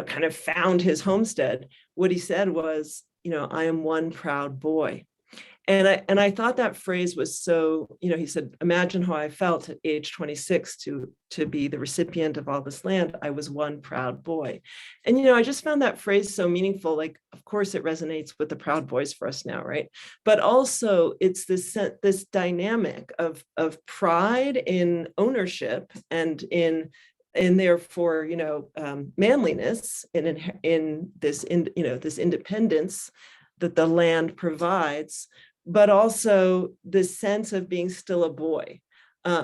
kind of found his homestead, what he said was, I am one proud boy. And I thought that phrase was so, he said, imagine how I felt at age 26 to be the recipient of all this land. I was one proud boy. And, I just found that phrase so meaningful. Like, of course, it resonates with the Proud Boys for us now, right? But also it's this dynamic of pride in ownership and in therefore, manliness in this independence that the land provides, but also this sense of being still a boy.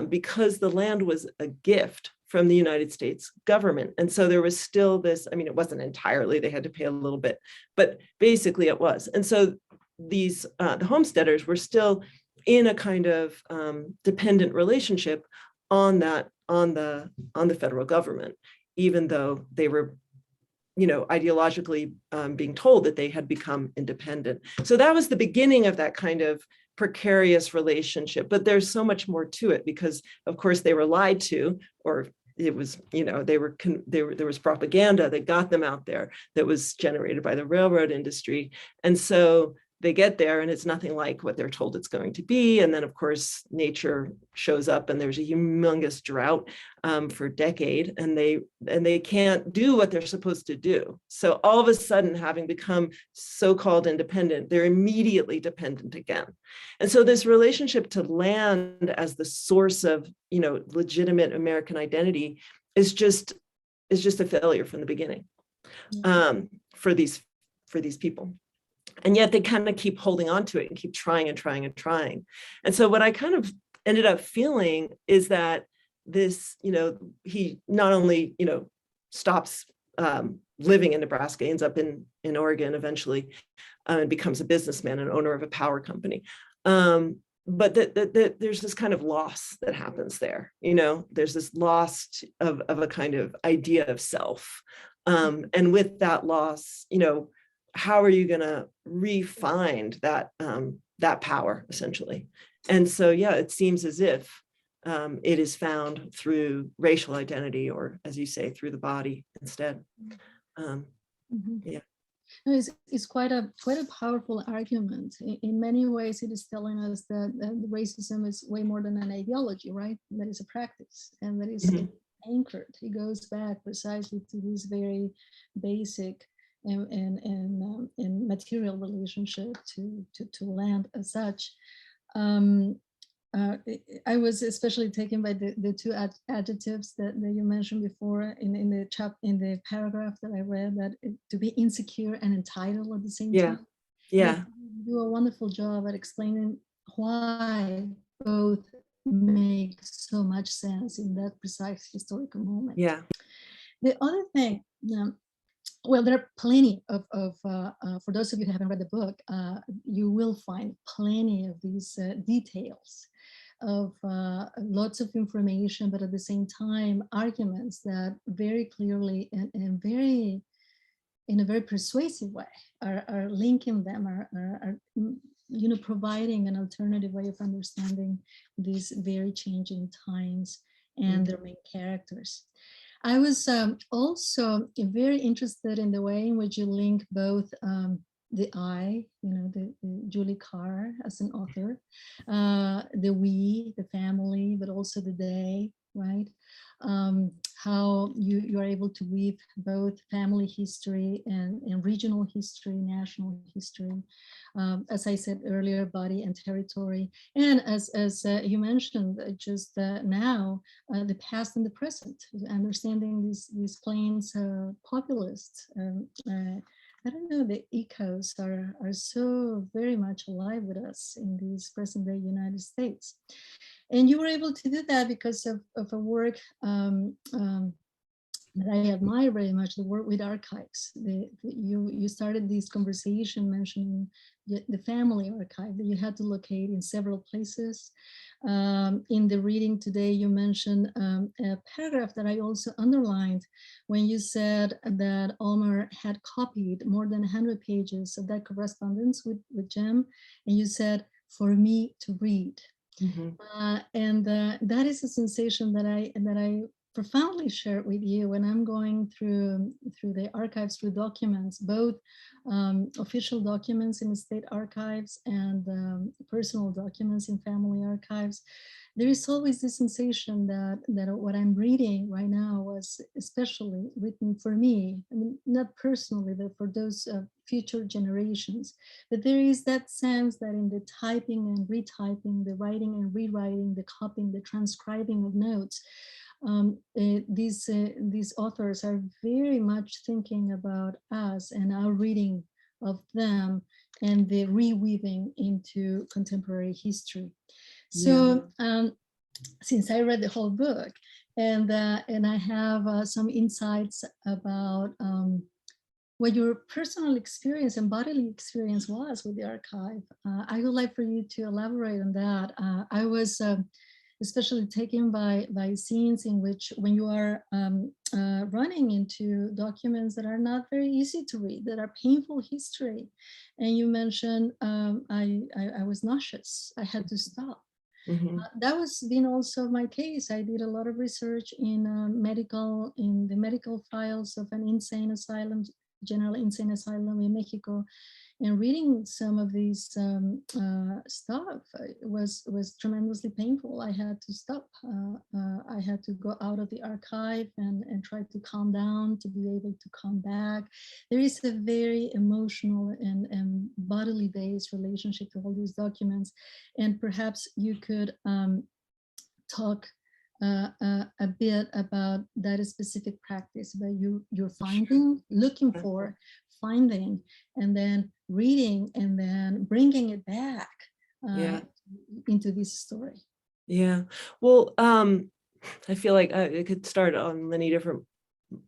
because the land was a gift from the United States government. And so there was still this, I mean, it wasn't entirely, they had to pay a little bit, but basically it was. And so these, the homesteaders were still in a kind of dependent relationship on that, on the federal government, even though they were, you know, ideologically being told that they had become independent. So that was the beginning of that kind of precarious relationship, but there's so much more to it because of course they were lied to, or it was, you know, there was propaganda that got them out there that was generated by the railroad industry. And so they get there and it's nothing like what they're told it's going to be. And then of course, nature shows up and there's a humongous drought for a decade and they can't do what they're supposed to do. So all of a sudden, having become so-called independent, they're immediately dependent again. And so this relationship to land as the source of, you know, legitimate American identity is just a failure from the beginning for these people. And yet they kind of keep holding on to it and keep trying and trying and trying. And so what I kind of ended up feeling is that this, you know, he not only, you know, stops living in Nebraska, ends up in Oregon eventually, and becomes a businessman and owner of a power company. But that there's this kind of loss that happens there. You know, there's this loss of a kind of idea of self. And with that loss, you know, how are you going to re-find that that power essentially? And so, yeah, it seems as if it is found through racial identity, or as you say, through the body instead. Yeah. It's quite a powerful argument. In many ways, it is telling us that racism is way more than an ideology, right? That is a practice, and that is anchored. It goes back precisely to this very basic and material relationship to land as such. I was especially taken by the two adjectives that you mentioned before in the paragraph that I read, that to be insecure and entitled at the same time. Yeah. You do a wonderful job at explaining why both make so much sense in that precise historical moment. Yeah. The other thing, well, there are plenty of for those of you who haven't read the book, you will find plenty of these details of lots of information, but at the same time, arguments that very clearly and in a very persuasive way are linking them, are you know, providing an alternative way of understanding these very changing times and their main characters. I was also very interested in the way in which you link both the I, you know, the Julie Carr as an author, the we, the family, but also the they, right? How you are able to weave both family history and regional history, national history. As I said earlier, body and territory. And as you mentioned just now, the past and the present, understanding these claims, populists. I don't know, the echoes are so very much alive with us in this present day United States. And you were able to do that because of a work that I admire very much, the work with archives. You started this conversation mentioning the family archive that you had to locate in several places. In the reading today, you mentioned a paragraph that I also underlined when you said that Omer had copied more than 100 pages of that correspondence with Jem, and you said, "For me to read." And that is a sensation that I profoundly share with you when I'm going through the archives, through documents, both official documents in the state archives and personal documents in family archives. There is always this sensation that what I'm reading right now was especially written for me. I mean, not personally, but for those future generations. But there is that sense that in the typing and retyping, the writing and rewriting, the copying, the transcribing of notes, these authors are very much thinking about us and our reading of them and the reweaving into contemporary history. So since I read the whole book, and I have some insights about what your personal experience and bodily experience was with the archive. I would like for you to elaborate on that. I was especially taken by scenes in which, when you are running into documents that are not very easy to read, that are painful history, and you mentioned I was nauseous. I had to stop. Mm-hmm. That was been also my case. I did a lot of research in the medical files of an insane asylum, general insane asylum in Mexico, and reading some of these stuff was tremendously painful. I had to stop. I had to go out of the archive and try to calm down to be able to come back. There is a very emotional and bodily based relationship to all these documents, and perhaps you could talk a bit about that specific practice, about you're finding, looking for, finding, and then reading, and then bringing it back into this story. Yeah. Well, I feel like I could start on many different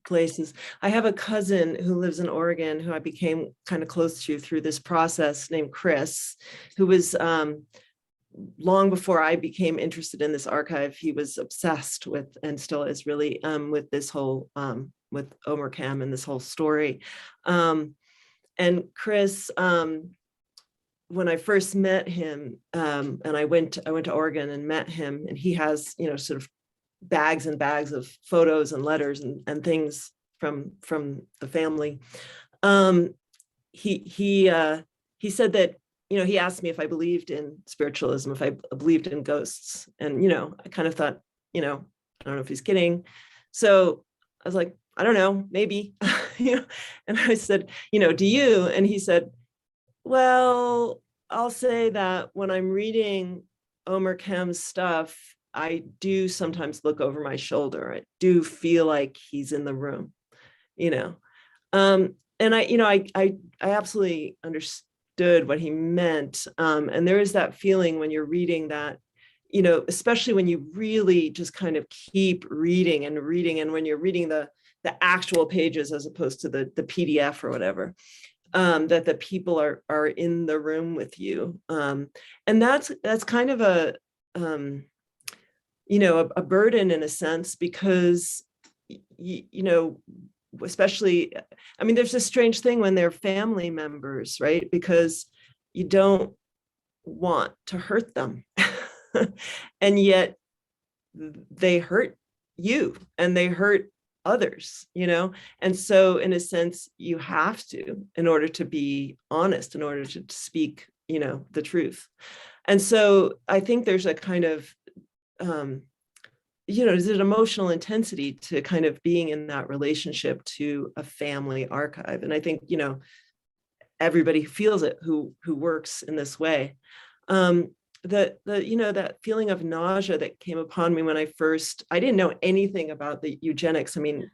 places. I have a cousin who lives in Oregon who I became kind of close to through this process, named Chris, who was long before I became interested in this archive. He was obsessed with, and still is really, with this whole, with Omer and this whole story. And Chris, when I first met him, and I went to Oregon and met him, and he has, sort of bags and bags of photos and letters and things from the family. He said that, he asked me if I believed in spiritualism, if I believed in ghosts. And, I kind of thought, I don't know if he's kidding. So I was like, I don't know, maybe, and I said, do you? And he said, well, I'll say that when I'm reading Omer Kem's stuff, I do sometimes look over my shoulder. I do feel like he's in the room, and I absolutely understood what he meant. And there is that feeling when you're reading that, especially when you really just kind of keep reading, and when you're reading the actual pages as opposed to the PDF or whatever, that the people are in the room with you. And that's kind of a burden in a sense, because, especially, I mean, there's a strange thing when they're family members, right? Because you don't want to hurt them. And yet they hurt you and they hurt others, and so in a sense you have to, in order to be honest, in order to speak, the truth. And so I think there's a kind of there's an emotional intensity to kind of being in that relationship to a family archive. And I think everybody feels it who works in this way. That feeling of nausea that came upon me when I didn't know anything about the eugenics. I mean,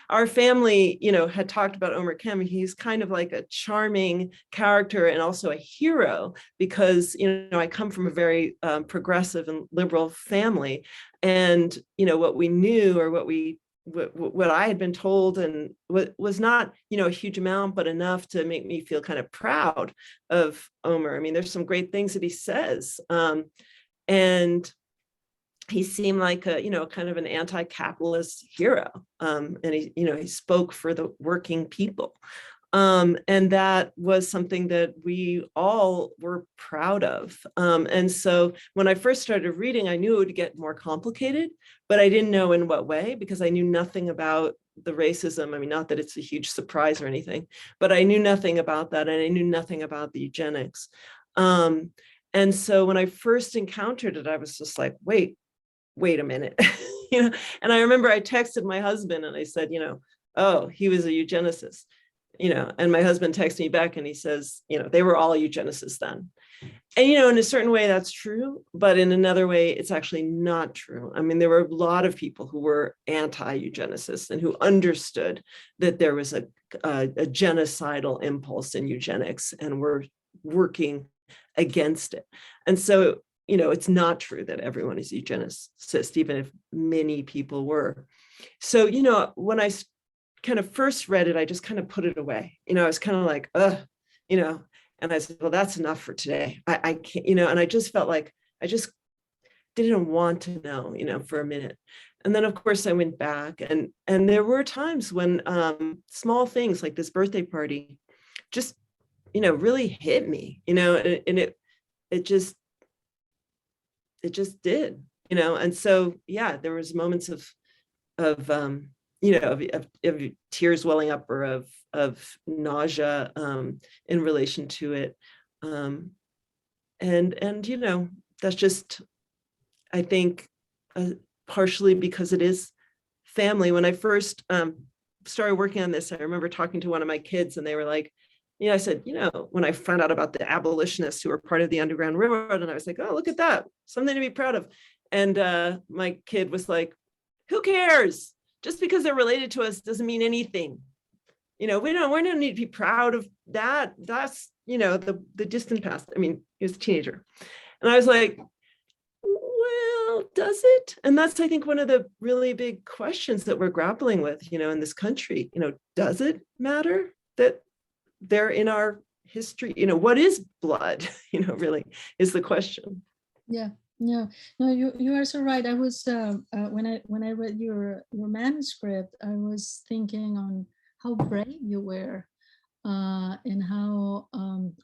our family, had talked about Omer Kem. He's kind of like a charming character and also a hero, because, I come from a very progressive and liberal family. And, what we knew, or what I had been told, and was not, a huge amount, but enough to make me feel kind of proud of Omer. I mean, there's some great things that he says. And he seemed like a, kind of an anti-capitalist hero. And he spoke for the working people. And that was something that we all were proud of. And so when I first started reading, I knew it would get more complicated, but I didn't know in what way, because I knew nothing about the racism. I mean, not that it's a huge surprise or anything, but I knew nothing about that. And I knew nothing about the eugenics. And so when I first encountered it, I was just like, wait a minute. And I remember I texted my husband and I said, oh, he was a eugenicist. And my husband texted me back and he says, they were all eugenicists then. And, in a certain way that's true, but in another way, it's actually not true. I mean, there were a lot of people who were anti-eugenicists and who understood that there was a genocidal impulse in eugenics and were working against it. And so it's not true that everyone is eugenicist, even if many people were. So, when I kind of first read it, I just kind of put it away. I was kind of like, and I said, well, that's enough for today. I can't, and I just felt like I just didn't want to know, for a minute. And then of course I went back, and there were times when small things like this birthday party just, really hit me, and it just did, and so, yeah, there was moments of tears welling up, or of nausea in relation to it. And that's just, I think, partially because it is family. When I first started working on this, I remember talking to one of my kids, and they were like, I said, when I found out about the abolitionists who were part of the Underground Railroad, and I was like, oh, look at that, something to be proud of. And my kid was like, who cares? Just because they're related to us doesn't mean anything. We don't need to be proud of that. That's, the distant past. I mean, he was a teenager. And I was like, well, does it? And that's, I think, one of the really big questions that we're grappling with, in this country. Does it matter that they're in our history? What is blood? Really is the question. Yeah. No, you are so right. I was when I read your manuscript, I was thinking on how brave you were, and how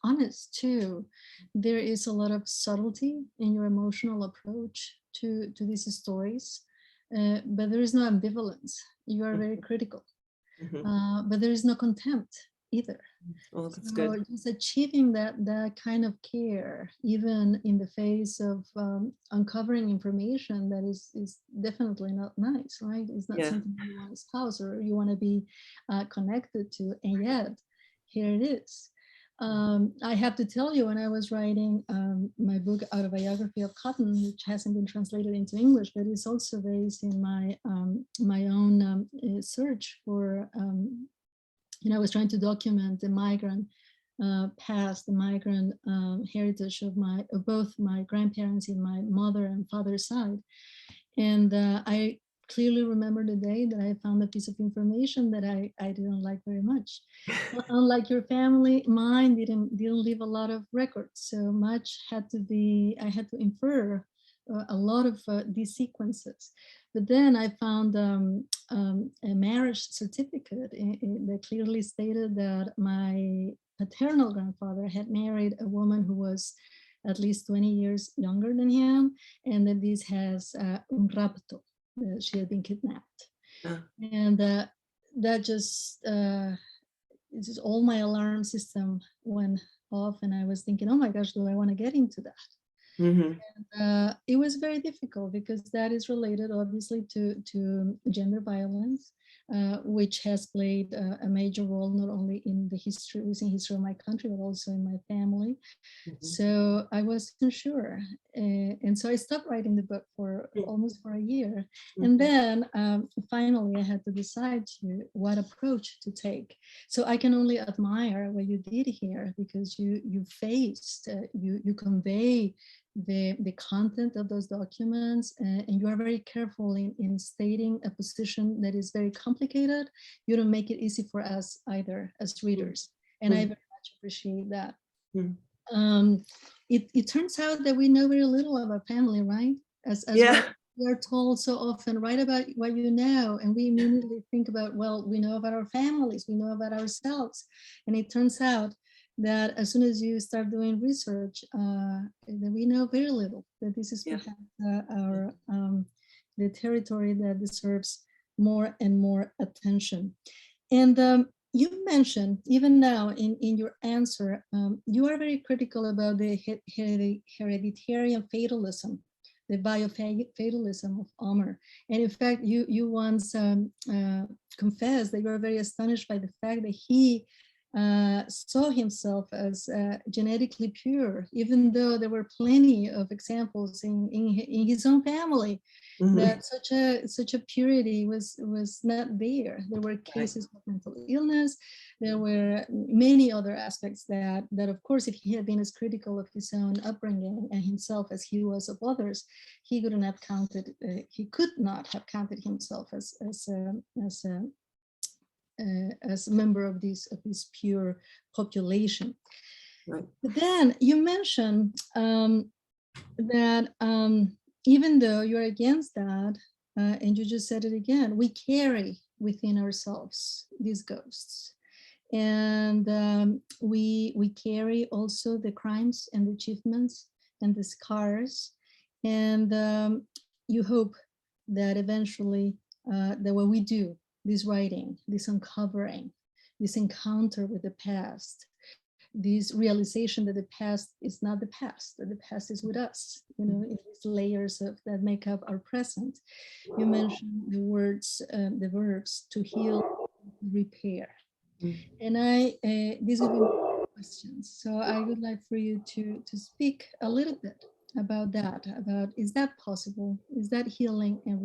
honest too. There is a lot of subtlety in your emotional approach to these stories, but there is no ambivalence. You are very critical, but there is no contempt either. Oh, that's So good. just achieving that kind of care, even in the face of uncovering information that is definitely not nice, right? It's not something you want to espouse or you want to be connected to, and yet here it is. I have to tell you, when I was writing my book, Autobiography of Cotton, which hasn't been translated into English, but is also based in my my own search for. I was trying to document the migrant past, the migrant heritage of both my grandparents in my mother and father's side. And I clearly remember the day that I found a piece of information that I didn't like very much. Unlike your family, mine didn't leave a lot of records. So much had to be, I had to infer a lot of these sequences. But then I found a marriage certificate that clearly stated that my paternal grandfather had married a woman who was at least 20 years younger than him, and that this has un rapto, she had been kidnapped. And that just all my alarm system went off, and I was thinking, oh my gosh, do I want to get into that? And, it was very difficult because that is related obviously to gender violence, which has played a major role not only in the recent history of my country, but also in my family. So I wasn't sure. And so I stopped writing the book for almost a year. And then finally I had to decide what approach to take. So I can only admire what you did here, because you faced, you convey the content of those documents, and you are very careful in stating a position that is very complicated. You don't make it easy for us either as readers, and I very much appreciate that. It turns out that we know very little about family, right? As we are told so often, write about what you know, and we immediately think about, well, we know about our families, we know about ourselves, and it turns out that as soon as you start doing research, that we know very little, that this is perhaps the territory that deserves more and more attention. And you mentioned, even now in your answer, you are very critical about the hereditary fatalism, the biofatalism of Omer. And in fact, you once confessed that you are very astonished by the fact that he saw himself as genetically pure, even though there were plenty of examples in his own family that such a purity was not there. There were cases of mental illness. There were many other aspects that of course, if he had been as critical of his own upbringing and himself as he was of others, he could not have counted himself as a member of this pure population. Right. But then you mentioned that even though you're against that, and you just said it again, we carry within ourselves these ghosts. And we carry also the crimes and the achievements and the scars. And you hope that eventually that what we do, this writing, this uncovering, this encounter with the past, this realization that the past is not the past, that the past is with us, in these layers that make up our present. You mentioned the words, the verbs to heal, repair. And these would be my questions. So I would like for you to speak a little bit about that, about is that possible? Is that healing and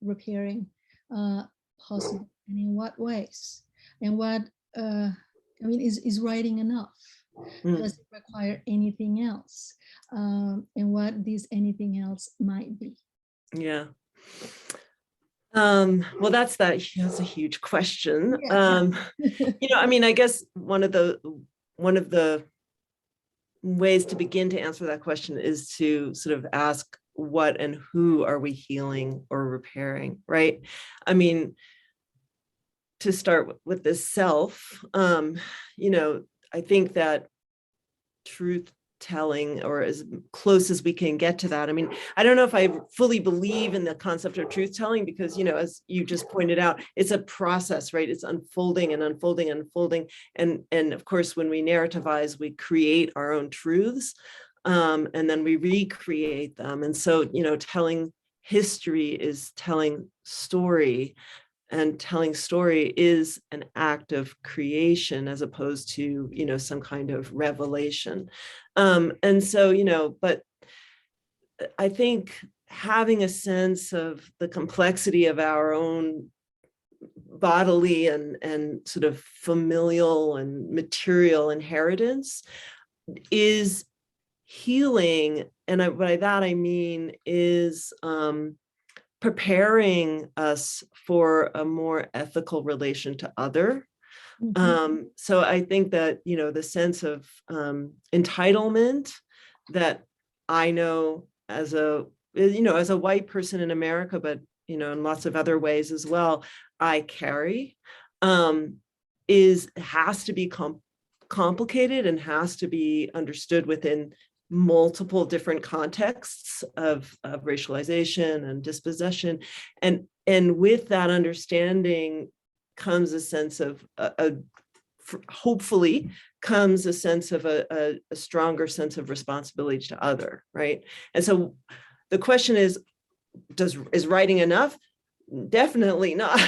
repairing possible? And in what ways? And what, is writing enough? Does it require anything else? And what this anything else might be? Yeah. Well, that's a huge question. Yeah. I guess one of the ways to begin to answer that question is to sort of ask what and who are we healing or repairing, right? To start with this self, I think that truth telling, or as close as we can get to that. I don't know if I fully believe in the concept of truth telling, because, as you just pointed out, it's a process, right? It's unfolding and unfolding and unfolding. And of course, when we narrativize, we create our own truths, and then we recreate them. And so, telling history is telling story. And telling story is an act of creation as opposed to, some kind of revelation. And so, but I think having a sense of the complexity of our own bodily and sort of familial and material inheritance is healing. And by that I mean is preparing us for a more ethical relation to other. So I think that, the sense of entitlement that I know as a white person in America, but, in lots of other ways as well, I carry, has to be complicated and has to be understood within multiple different contexts of racialization and dispossession. And with that understanding comes a sense of, hopefully comes a sense of a stronger sense of responsibility to other, right? And so the question is writing enough? Definitely not.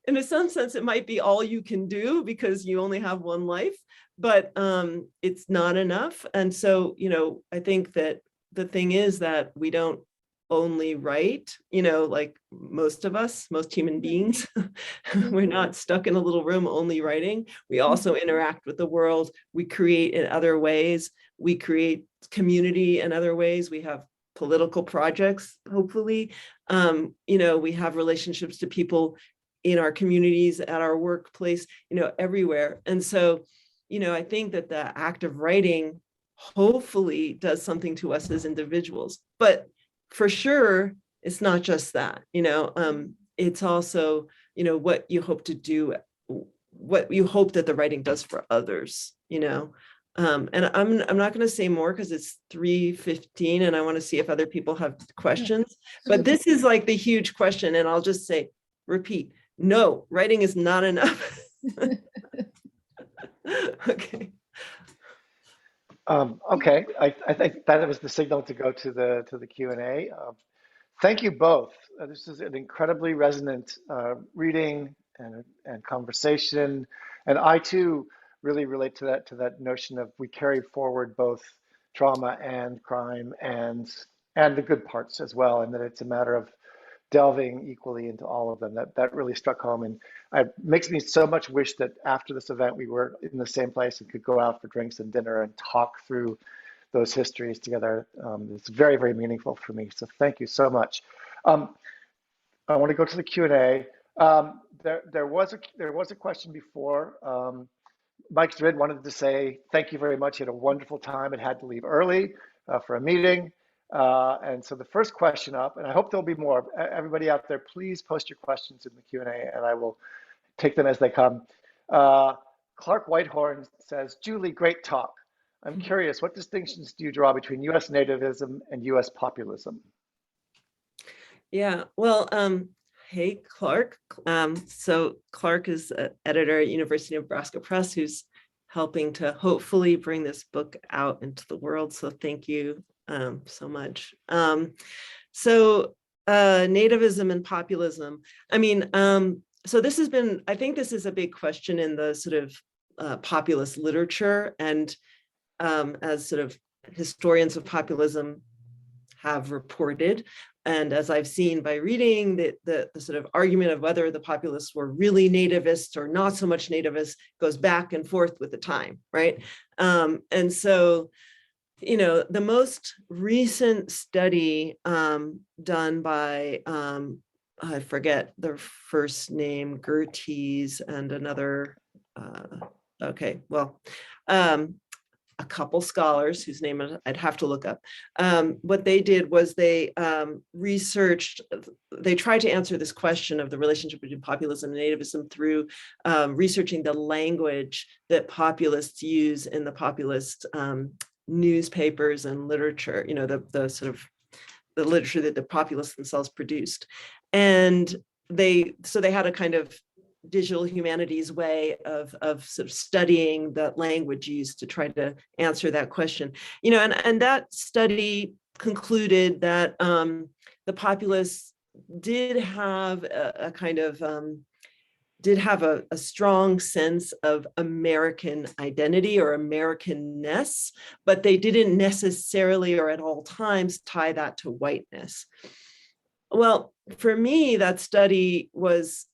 In some sense, it might be all you can do because you only have one life, but it's not enough. And so, I think that the thing is that we don't only write, like most of us, most human beings, we're not stuck in a little room only writing. We also interact with the world. We create in other ways. We create community in other ways. We have political projects, hopefully. We have relationships to people in our communities, at our workplace, everywhere. And so, I think that the act of writing hopefully does something to us as individuals. But for sure, it's not just that, it's also, what you hope to do, what you hope that the writing does for others, and I'm not going to say more because it's 3:15 and I want to see if other people have questions, but this is like the huge question. And I'll just repeat, no, writing is not enough. Okay. Okay, I think that was the signal to go to the Q&A. Thank you both. This is an incredibly resonant reading and conversation. And I too really relate to that notion of we carry forward both trauma and crime and the good parts as well, and that it's a matter of delving equally into all of them. That really struck home, and it makes me so much wish that after this event we were in the same place and could go out for drinks and dinner and talk through those histories together. It's very, very meaningful for me. So thank you so much. I want to go to the Q&A. There was a question before. Mike Drid wanted to say thank you very much. He had a wonderful time and had to leave early for a meeting. And so the first question up, and I hope there'll be more. Everybody out there, please post your questions in the Q&A, and I will take them as they come. Clark Whitehorn says, Julie, great talk. I'm curious, what distinctions do you draw between U.S. nativism and U.S. populism? Yeah, well, hey, Clark. So Clark is an editor at University of Nebraska Press who's helping to hopefully bring this book out into the world. So thank you so much. So nativism and populism. I mean, so this has been, I think this is a big question in the sort of populist literature, and as sort of historians of populism have reported, and as I've seen by reading the sort of argument of whether the populists were really nativists or not so much nativists goes back and forth with the time, right? And so, you know, the most recent study done by, I forget the first name, Gertes and another, okay, well, a couple scholars whose name I'd have to look up. What they did was they researched, they tried to answer this question of the relationship between populism and nativism through researching the language that populists use in the populist newspapers and literature, you know, the sort of the literature that the populists themselves produced. And so they had a kind of digital humanities way of sort of studying that language used to try to answer that question. You know, and that study concluded that the populists did have a kind of did have a strong sense of American identity or Americanness, but they didn't necessarily or at all times tie that to whiteness. Well, for me, that study was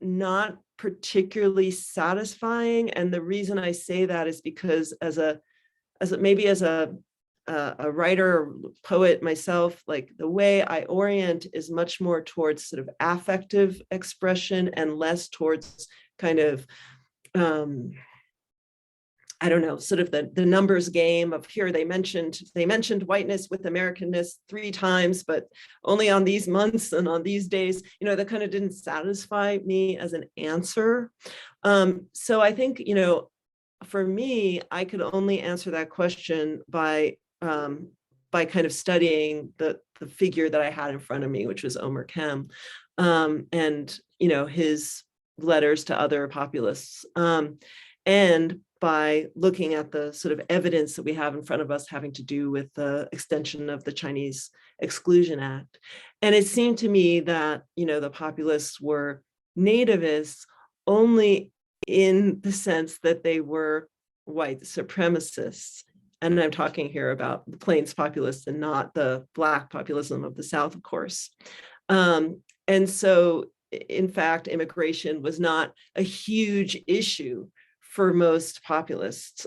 not particularly satisfying. And the reason I say that is because as a writer or poet myself, like the way I orient is much more towards sort of affective expression and less towards kind of, I don't know, sort of the numbers game of here they mentioned whiteness with Americanness 3 times, but only on these months and on these days, you know, that kind of didn't satisfy me as an answer. So I think, you know, for me, I could only answer that question by kind of studying the figure that I had in front of me, which was Omer Kem, and, you know, his letters to other populists. And by looking at the sort of evidence that we have in front of us having to do with the extension of the Chinese Exclusion Act. And it seemed to me that, you know, the populists were nativists only in the sense that they were white supremacists. And I'm talking here about the Plains populists and not the Black populism of the South, of course. And so, in fact, immigration was not a huge issue for most populists.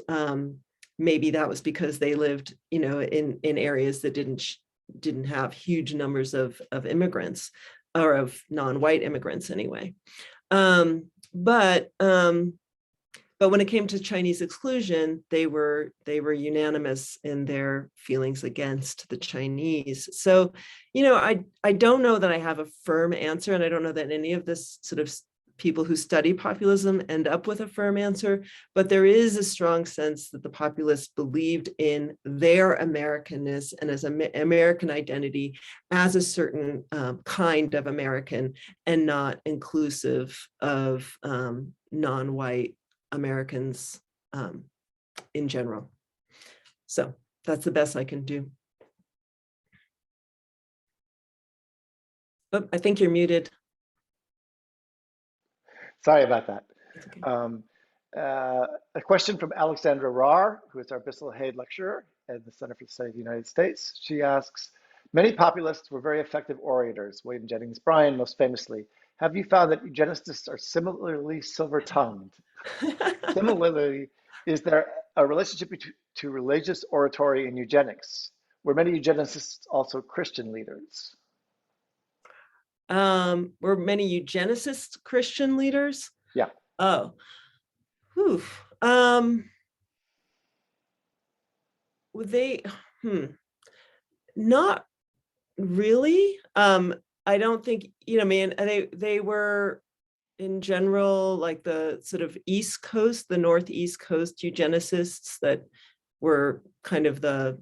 Maybe that was because they lived, you know, in areas that didn't have huge numbers of immigrants, or of non-white immigrants anyway. But when it came to Chinese exclusion, they were unanimous in their feelings against the Chinese. So, you know, I don't know that I have a firm answer, and I don't know that any of this sort of people who study populism end up with a firm answer, but there is a strong sense that the populists believed in their Americanness and as American identity as a certain kind of American and not inclusive of non-white Americans in general. So that's the best I can do. Oh, I think you're muted. Sorry about that. It's okay. A question from Alexandra Rahr, who is our Bissell Hayde lecturer at the Center for the Study of the United States. She asks, many populists were very effective orators, William Jennings Bryan most famously. Have you found that eugenicists are similarly silver-tongued? Similarly, is there a relationship to religious oratory in eugenics? Were many eugenicists also Christian leaders? Were many eugenicists Christian leaders? Yeah. Oh, whew. Were they, not really. I don't think, I mean, they were in general, like the sort of East Coast, the Northeast Coast eugenicists that were kind of the,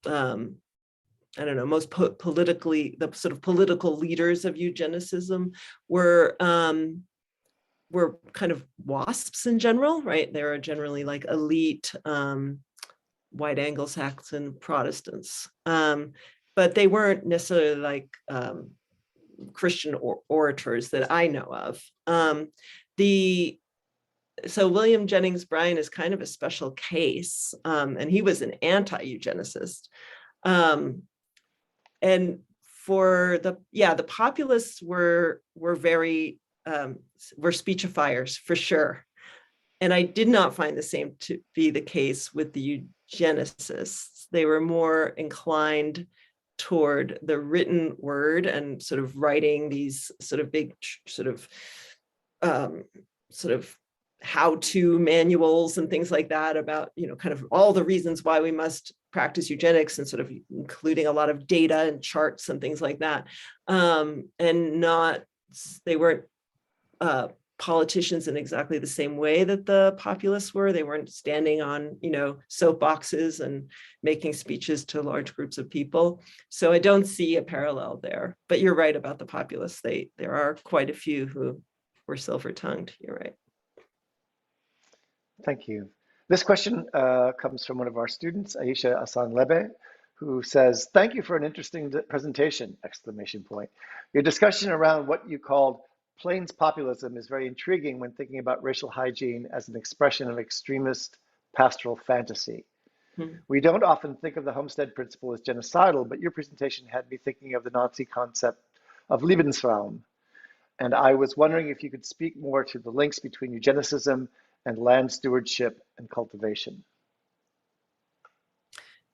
I don't know, most politically, the sort of political leaders of eugenicism were kind of WASPs in general, right? They were generally like elite, white Anglo-Saxon Protestants. But they weren't necessarily like Christian orators that I know of. So William Jennings Bryan is kind of a special case, and he was an anti-eugenicist. And for the populists were very were speechifiers for sure. And I did not find the same to be the case with the eugenicists. They were more inclined toward the written word and sort of writing these sort of big sort of how-to manuals and things like that about, kind of all the reasons why we must practice eugenics, and sort of including a lot of data and charts and things like that. They weren't politicians in exactly the same way that the populists were. They weren't standing on, soapboxes and making speeches to large groups of people. So I don't see a parallel there. But you're right about the populists. There are quite a few who were silver-tongued. You're right. Thank you. This question comes from one of our students, Aisha Asan-Lebe, who says, thank you for an interesting presentation, exclamation point. Your discussion around what you called Plains populism is very intriguing when thinking about racial hygiene as an expression of extremist pastoral fantasy. We don't often think of the Homestead principle as genocidal, but your presentation had me thinking of the Nazi concept of Lebensraum. And I was wondering if you could speak more to the links between eugenicism and land stewardship and cultivation.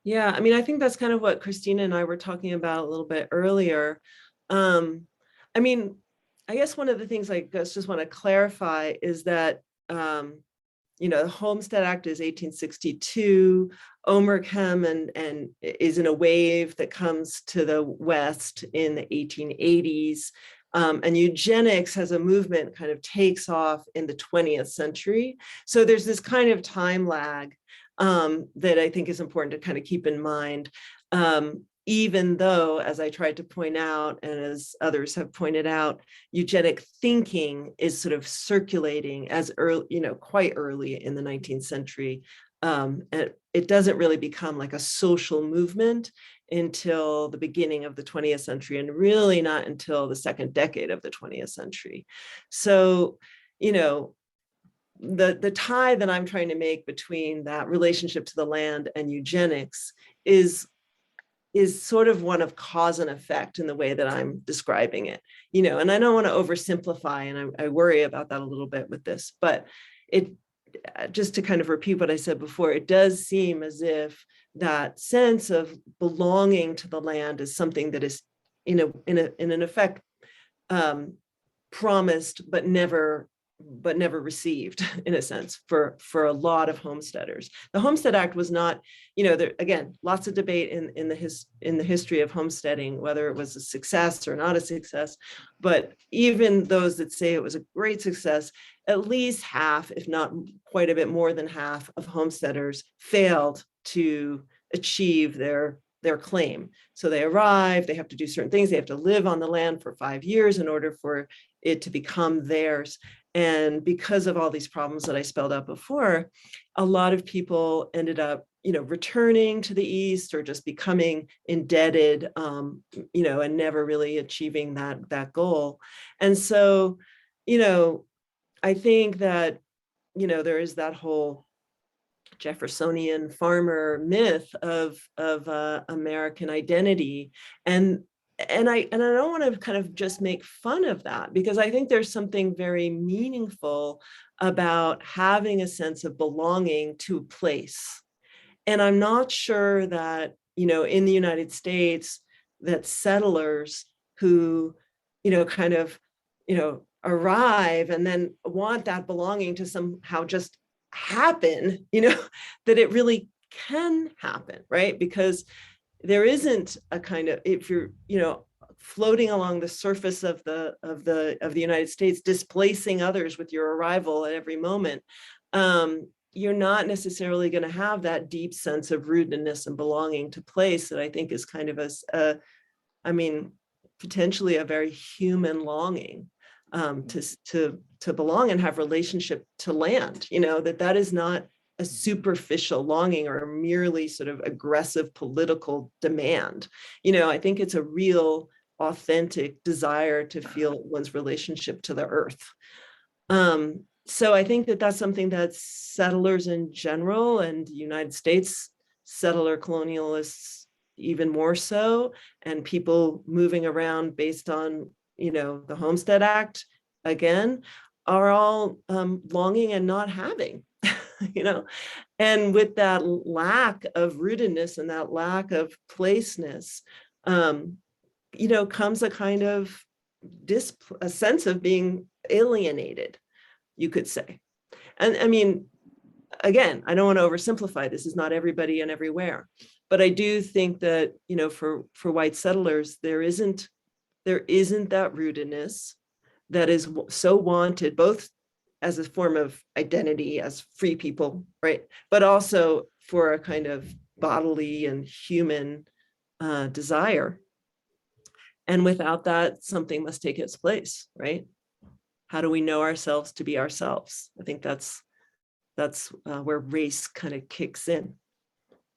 Yeah, I mean, I think that's kind of what Christina and I were talking about a little bit earlier. I mean, I guess one of the things I just want to clarify is that, the Homestead Act is 1862. Omer came and is in a wave that comes to the West in the 1880s. And eugenics as a movement kind of takes off in the 20th century. So there's this kind of time lag that I think is important to kind of keep in mind. Even though, as I tried to point out, and as others have pointed out, eugenic thinking is sort of circulating as early, quite early in the 19th century. And it doesn't really become like a social movement until the beginning of the 20th century, and really not until the second decade of the 20th century. So, the tie that I'm trying to make between that relationship to the land and eugenics is sort of one of cause and effect in the way that I'm describing it, and I don't want to oversimplify, and I worry about that a little bit with this, but just to kind of repeat what I said before, it does seem as if that sense of belonging to the land is something that is, in an effect, promised but never received, in a sense, for a lot of homesteaders. The Homestead Act was not, there, again, lots of debate in the history of homesteading, whether it was a success or not a success. But even those that say it was a great success, at least half, if not quite a bit more than half, of homesteaders failed to achieve their claim. So they arrive, they have to do certain things, they have to live on the land for 5 years in order for it to become theirs. And because of all these problems that I spelled out before, a lot of people ended up, returning to the East or just becoming indebted, and never really achieving that goal. And so, I think that, there is that whole Jeffersonian farmer myth of American identity, and I don't want to kind of just make fun of that, because I think there's something very meaningful about having a sense of belonging to a place. And I'm not sure that, in the United States, that settlers who, kind of, arrive and then want that belonging to somehow just happen, that it really can happen, right? Because there isn't a kind of, if you're, floating along the surface of the United States, displacing others with your arrival at every moment, you're not necessarily going to have that deep sense of rootedness and belonging to place that I think is kind of potentially a very human longing, to belong and have relationship to land, that is not a superficial longing or a merely sort of aggressive political demand. I think it's a real authentic desire to feel one's relationship to the earth. So I think that that's something that settlers in general, and United States settler colonialists even more so, and people moving around based on, the Homestead Act, again, are all longing and not having, and with that lack of rootedness and that lack of placeness, comes a kind of a sense of being alienated, you could say. And I mean, again, I don't want to oversimplify. This is not everybody and everywhere, but I do think that, for white settlers, there isn't that rootedness that is so wanted, both as a form of identity as free people, right? But also for a kind of bodily and human desire. And without that, something must take its place, right? How do we know ourselves to be ourselves? I think that's where race kind of kicks in,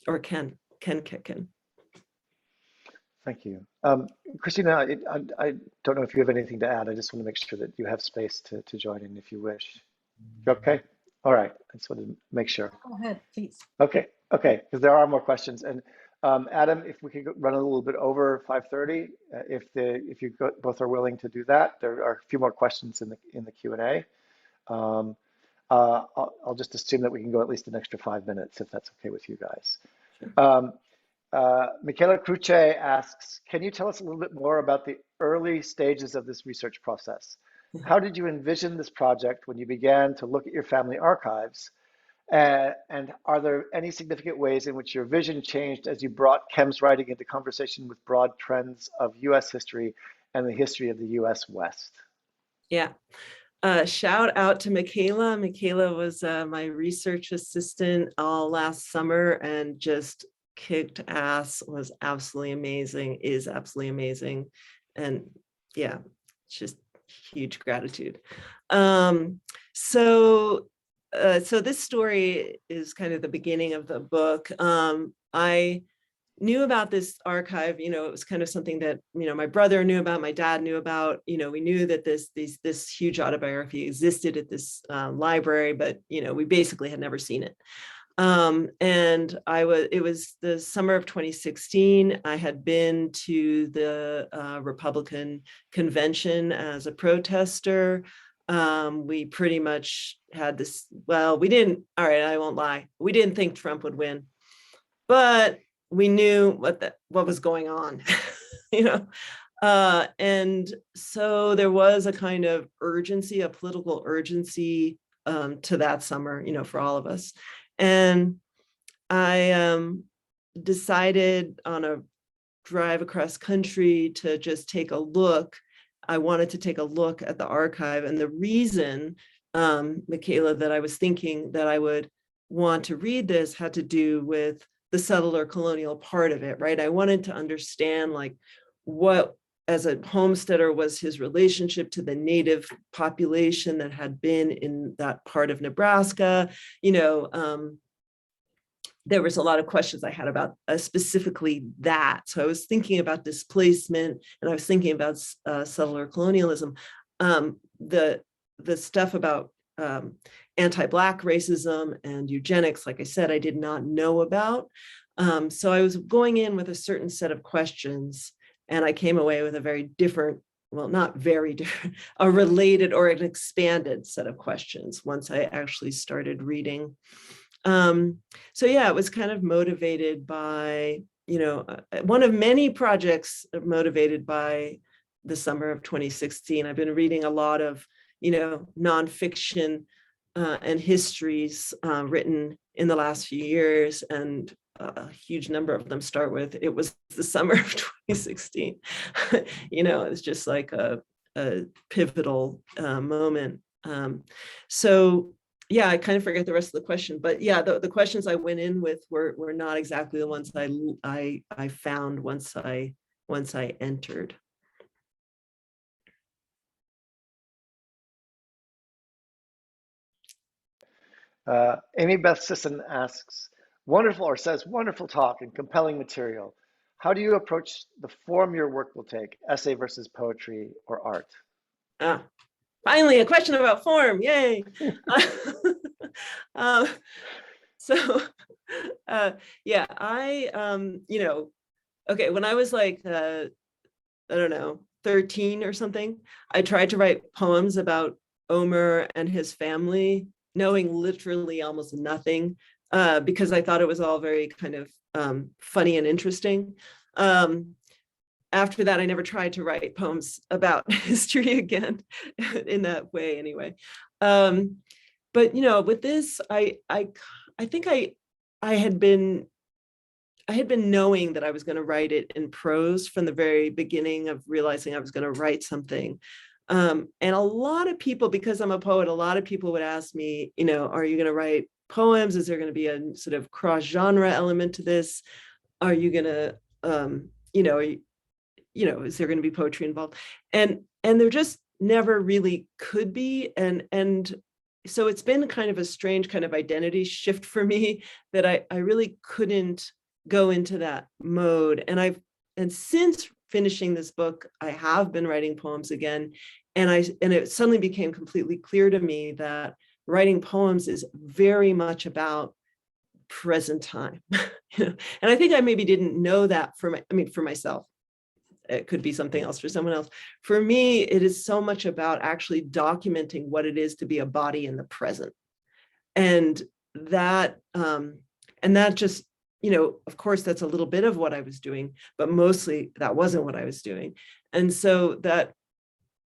or can kick in. Thank you. Christina, I don't know if you have anything to add. I just want to make sure that you have space to join in if you wish. You okay? All right. I just wanted to make sure. Go ahead, please. Okay, because there are more questions. And Adam, if we could run a little bit over 5:30, if you both are willing to do that. There are a few more questions in the Q&A. I'll just assume that we can go at least an extra 5 minutes, if that's okay with you guys. Sure. Michaela Cruce asks, can you tell us a little bit more about the early stages of this research process? How did you envision this project when you began to look at your family archives? And are there any significant ways in which your vision changed as you brought Kem's writing into conversation with broad trends of US history and the history of the US West? Yeah. Shout out to Michaela. Michaela was my research assistant all last summer and just kicked ass, was absolutely amazing, is absolutely amazing. And yeah, it's just huge gratitude. So this story is kind of the beginning of the book. I knew about this archive, it was kind of something that, my brother knew about, my dad knew about, we knew that this huge autobiography existed at this library, but, we basically had never seen it. And it was the summer of 2016. I had been to the Republican convention as a protester. We pretty much had this, all right, I won't lie. We didn't think Trump would win, but we knew what was going on, and so there was a kind of urgency, a political urgency to that summer, for all of us. And I decided on a drive across country to just take a look. I wanted to take a look at the archive. And the reason, Michaela, that I was thinking that I would want to read this had to do with the settler colonial part of it, right? I wanted to understand like what as a homesteader was his relationship to the native population that had been in that part of Nebraska. There was a lot of questions I had about specifically that. So I was thinking about displacement, and I was thinking about settler colonialism. The stuff about anti-Black racism and eugenics, like I said, I did not know about. So I was going in with a certain set of questions, and I came away with a very different, well, not very different, a related or an expanded set of questions once I actually started reading. So yeah, it was kind of motivated by, one of many projects motivated by the summer of 2016. I've been reading a lot of, nonfiction and histories written in the last few years, and a huge number of them start with, it was the summer of 2016. It's just like a pivotal moment. So yeah, I kind of forget the rest of the question, but yeah, the questions I went in with were not exactly the ones I found once I entered. Amy Beth Sisson asks, wonderful talk and compelling material. How do you approach the form your work will take, essay versus poetry or art? Finally, a question about form, yay. Yeah, okay, when I was like, I don't know, 13 or something, I tried to write poems about Omer and his family, knowing literally almost nothing, because I thought it was all very kind of funny and interesting. After that, I never tried to write poems about history again in that way anyway. But with this, I think I had been knowing that I was going to write it in prose from the very beginning of realizing I was going to write something. And a lot of people, because I'm a poet, a lot of people would ask me, are you going to write poems? Is there going to be a sort of cross-genre element to this? Are you going to, is there going to be poetry involved? And there just never really could be. And so it's been kind of a strange kind of identity shift for me that I really couldn't go into that mode. And since finishing this book, I have been writing poems again. And it suddenly became completely clear to me that writing poems is very much about present time. And I think I maybe didn't know that for myself. It could be something else for someone else. For me, it is so much about actually documenting what it is to be a body in the present. And that just, of course, that's a little bit of what I was doing, but mostly that wasn't what I was doing. And so that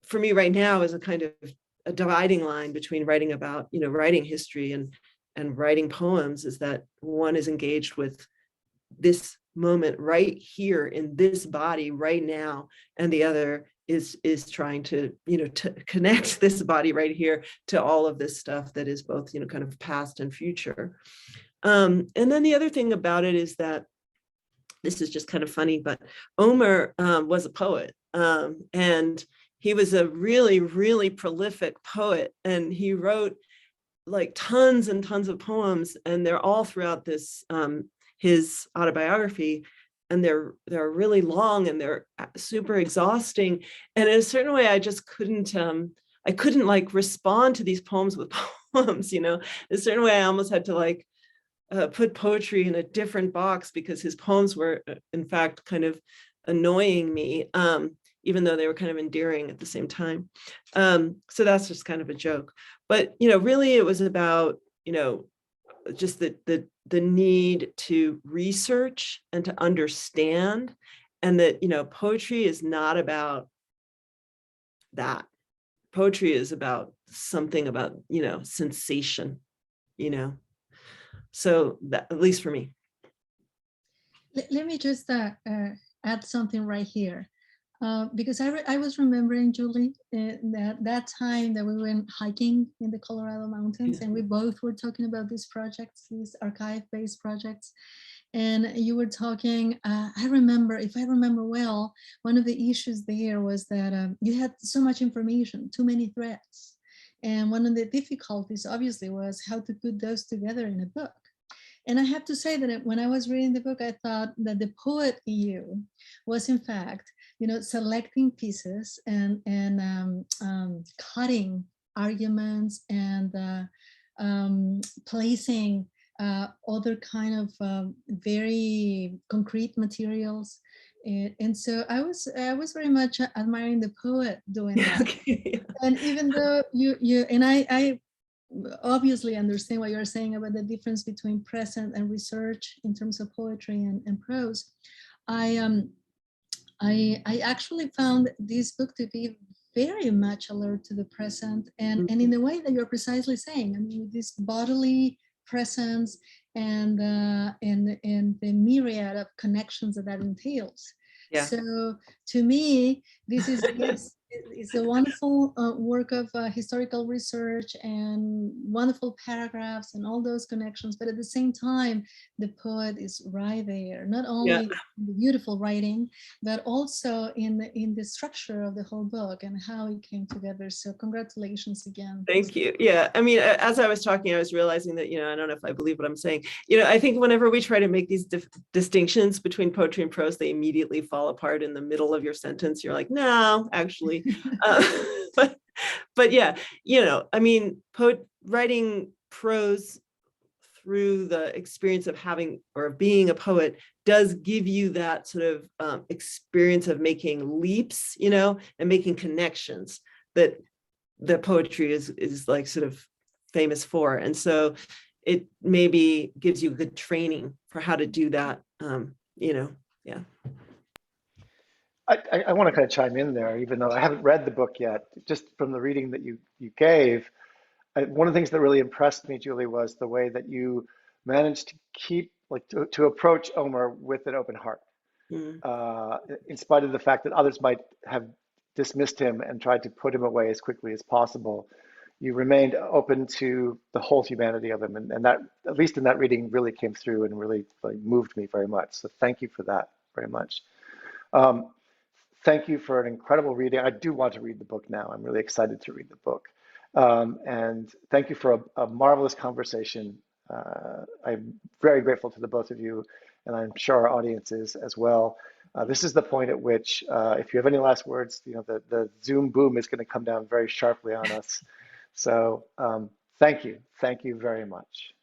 for me right now is a kind of a dividing line between writing about, writing history and writing poems, is that one is engaged with this moment right here in this body right now, and the other is trying to to connect this body right here to all of this stuff that is both kind of past and future. And then the other thing about it is that this is just kind of funny, but Omer was a poet, and he was a really, really prolific poet, and he wrote like tons and tons of poems, and they're all throughout this his autobiography, and they're really long and they're super exhausting. And in a certain way, I just couldn't like respond to these poems with poems, in a certain way. I almost had to like put poetry in a different box because his poems were in fact kind of annoying me, even though they were kind of endearing at the same time. So that's just kind of a joke. But, really it was about, just the need to research and to understand, and that, poetry is not about that. Poetry is about something about, sensation, so that, at least for me. Let me just add something right here. Because I was remembering, Julie, that time that we went hiking in the Colorado mountains, and we both were talking about these projects, these archive-based projects. And you were talking, I remember, if I remember well, one of the issues there was that you had so much information, too many threads. And one of the difficulties obviously was how to put those together in a book. And I have to say that when I was reading the book, I thought that the poet in you was in fact, selecting pieces and cutting arguments and placing other kind of very concrete materials. And so I was very much admiring the poet doing that. Okay. And even though I obviously understand what you're saying about the difference between present and research in terms of poetry and prose, I actually found this book to be very much alert to the present and in the way that you're precisely saying. I mean, this bodily presence and the myriad of connections that entails. Yeah. So to me, this is yes, it's a wonderful work of historical research and wonderful paragraphs and all those connections. But at the same time, the poet is right there, not only in the beautiful writing, but also in the structure of the whole book and how it came together. So congratulations again. Thank you. Yeah, I mean, as I was talking, I was realizing that, I don't know if I believe what I'm saying. I think whenever we try to make these distinctions between poetry and prose, they immediately fall apart in the middle of your sentence. You're like, no, actually. But yeah, I mean, writing prose through the experience of having or being a poet does give you that sort of experience of making leaps, and making connections that poetry is like sort of famous for. And so it maybe gives you good training for how to do that, yeah. I want to kind of chime in there, even though I haven't read the book yet. Just from the reading that you gave, one of the things that really impressed me, Julie, was the way that you managed to keep, to approach Omer with an open heart, in spite of the fact that others might have dismissed him and tried to put him away as quickly as possible. You remained open to the whole humanity of him, and that, at least in that reading, really came through and really moved me very much. So thank you for that very much. Thank you for an incredible reading. I do want to read the book now. I'm really excited to read the book. And thank you for a marvelous conversation. I'm very grateful to the both of you, and I'm sure our audience is as well. This is the point at which, if you have any last words, the Zoom boom is going to come down very sharply on us. So thank you. Thank you very much.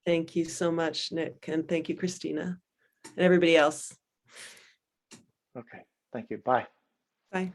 Thank you so much, Nick. And thank you, Christina, and everybody else. Okay. Thank you. Bye. Bye.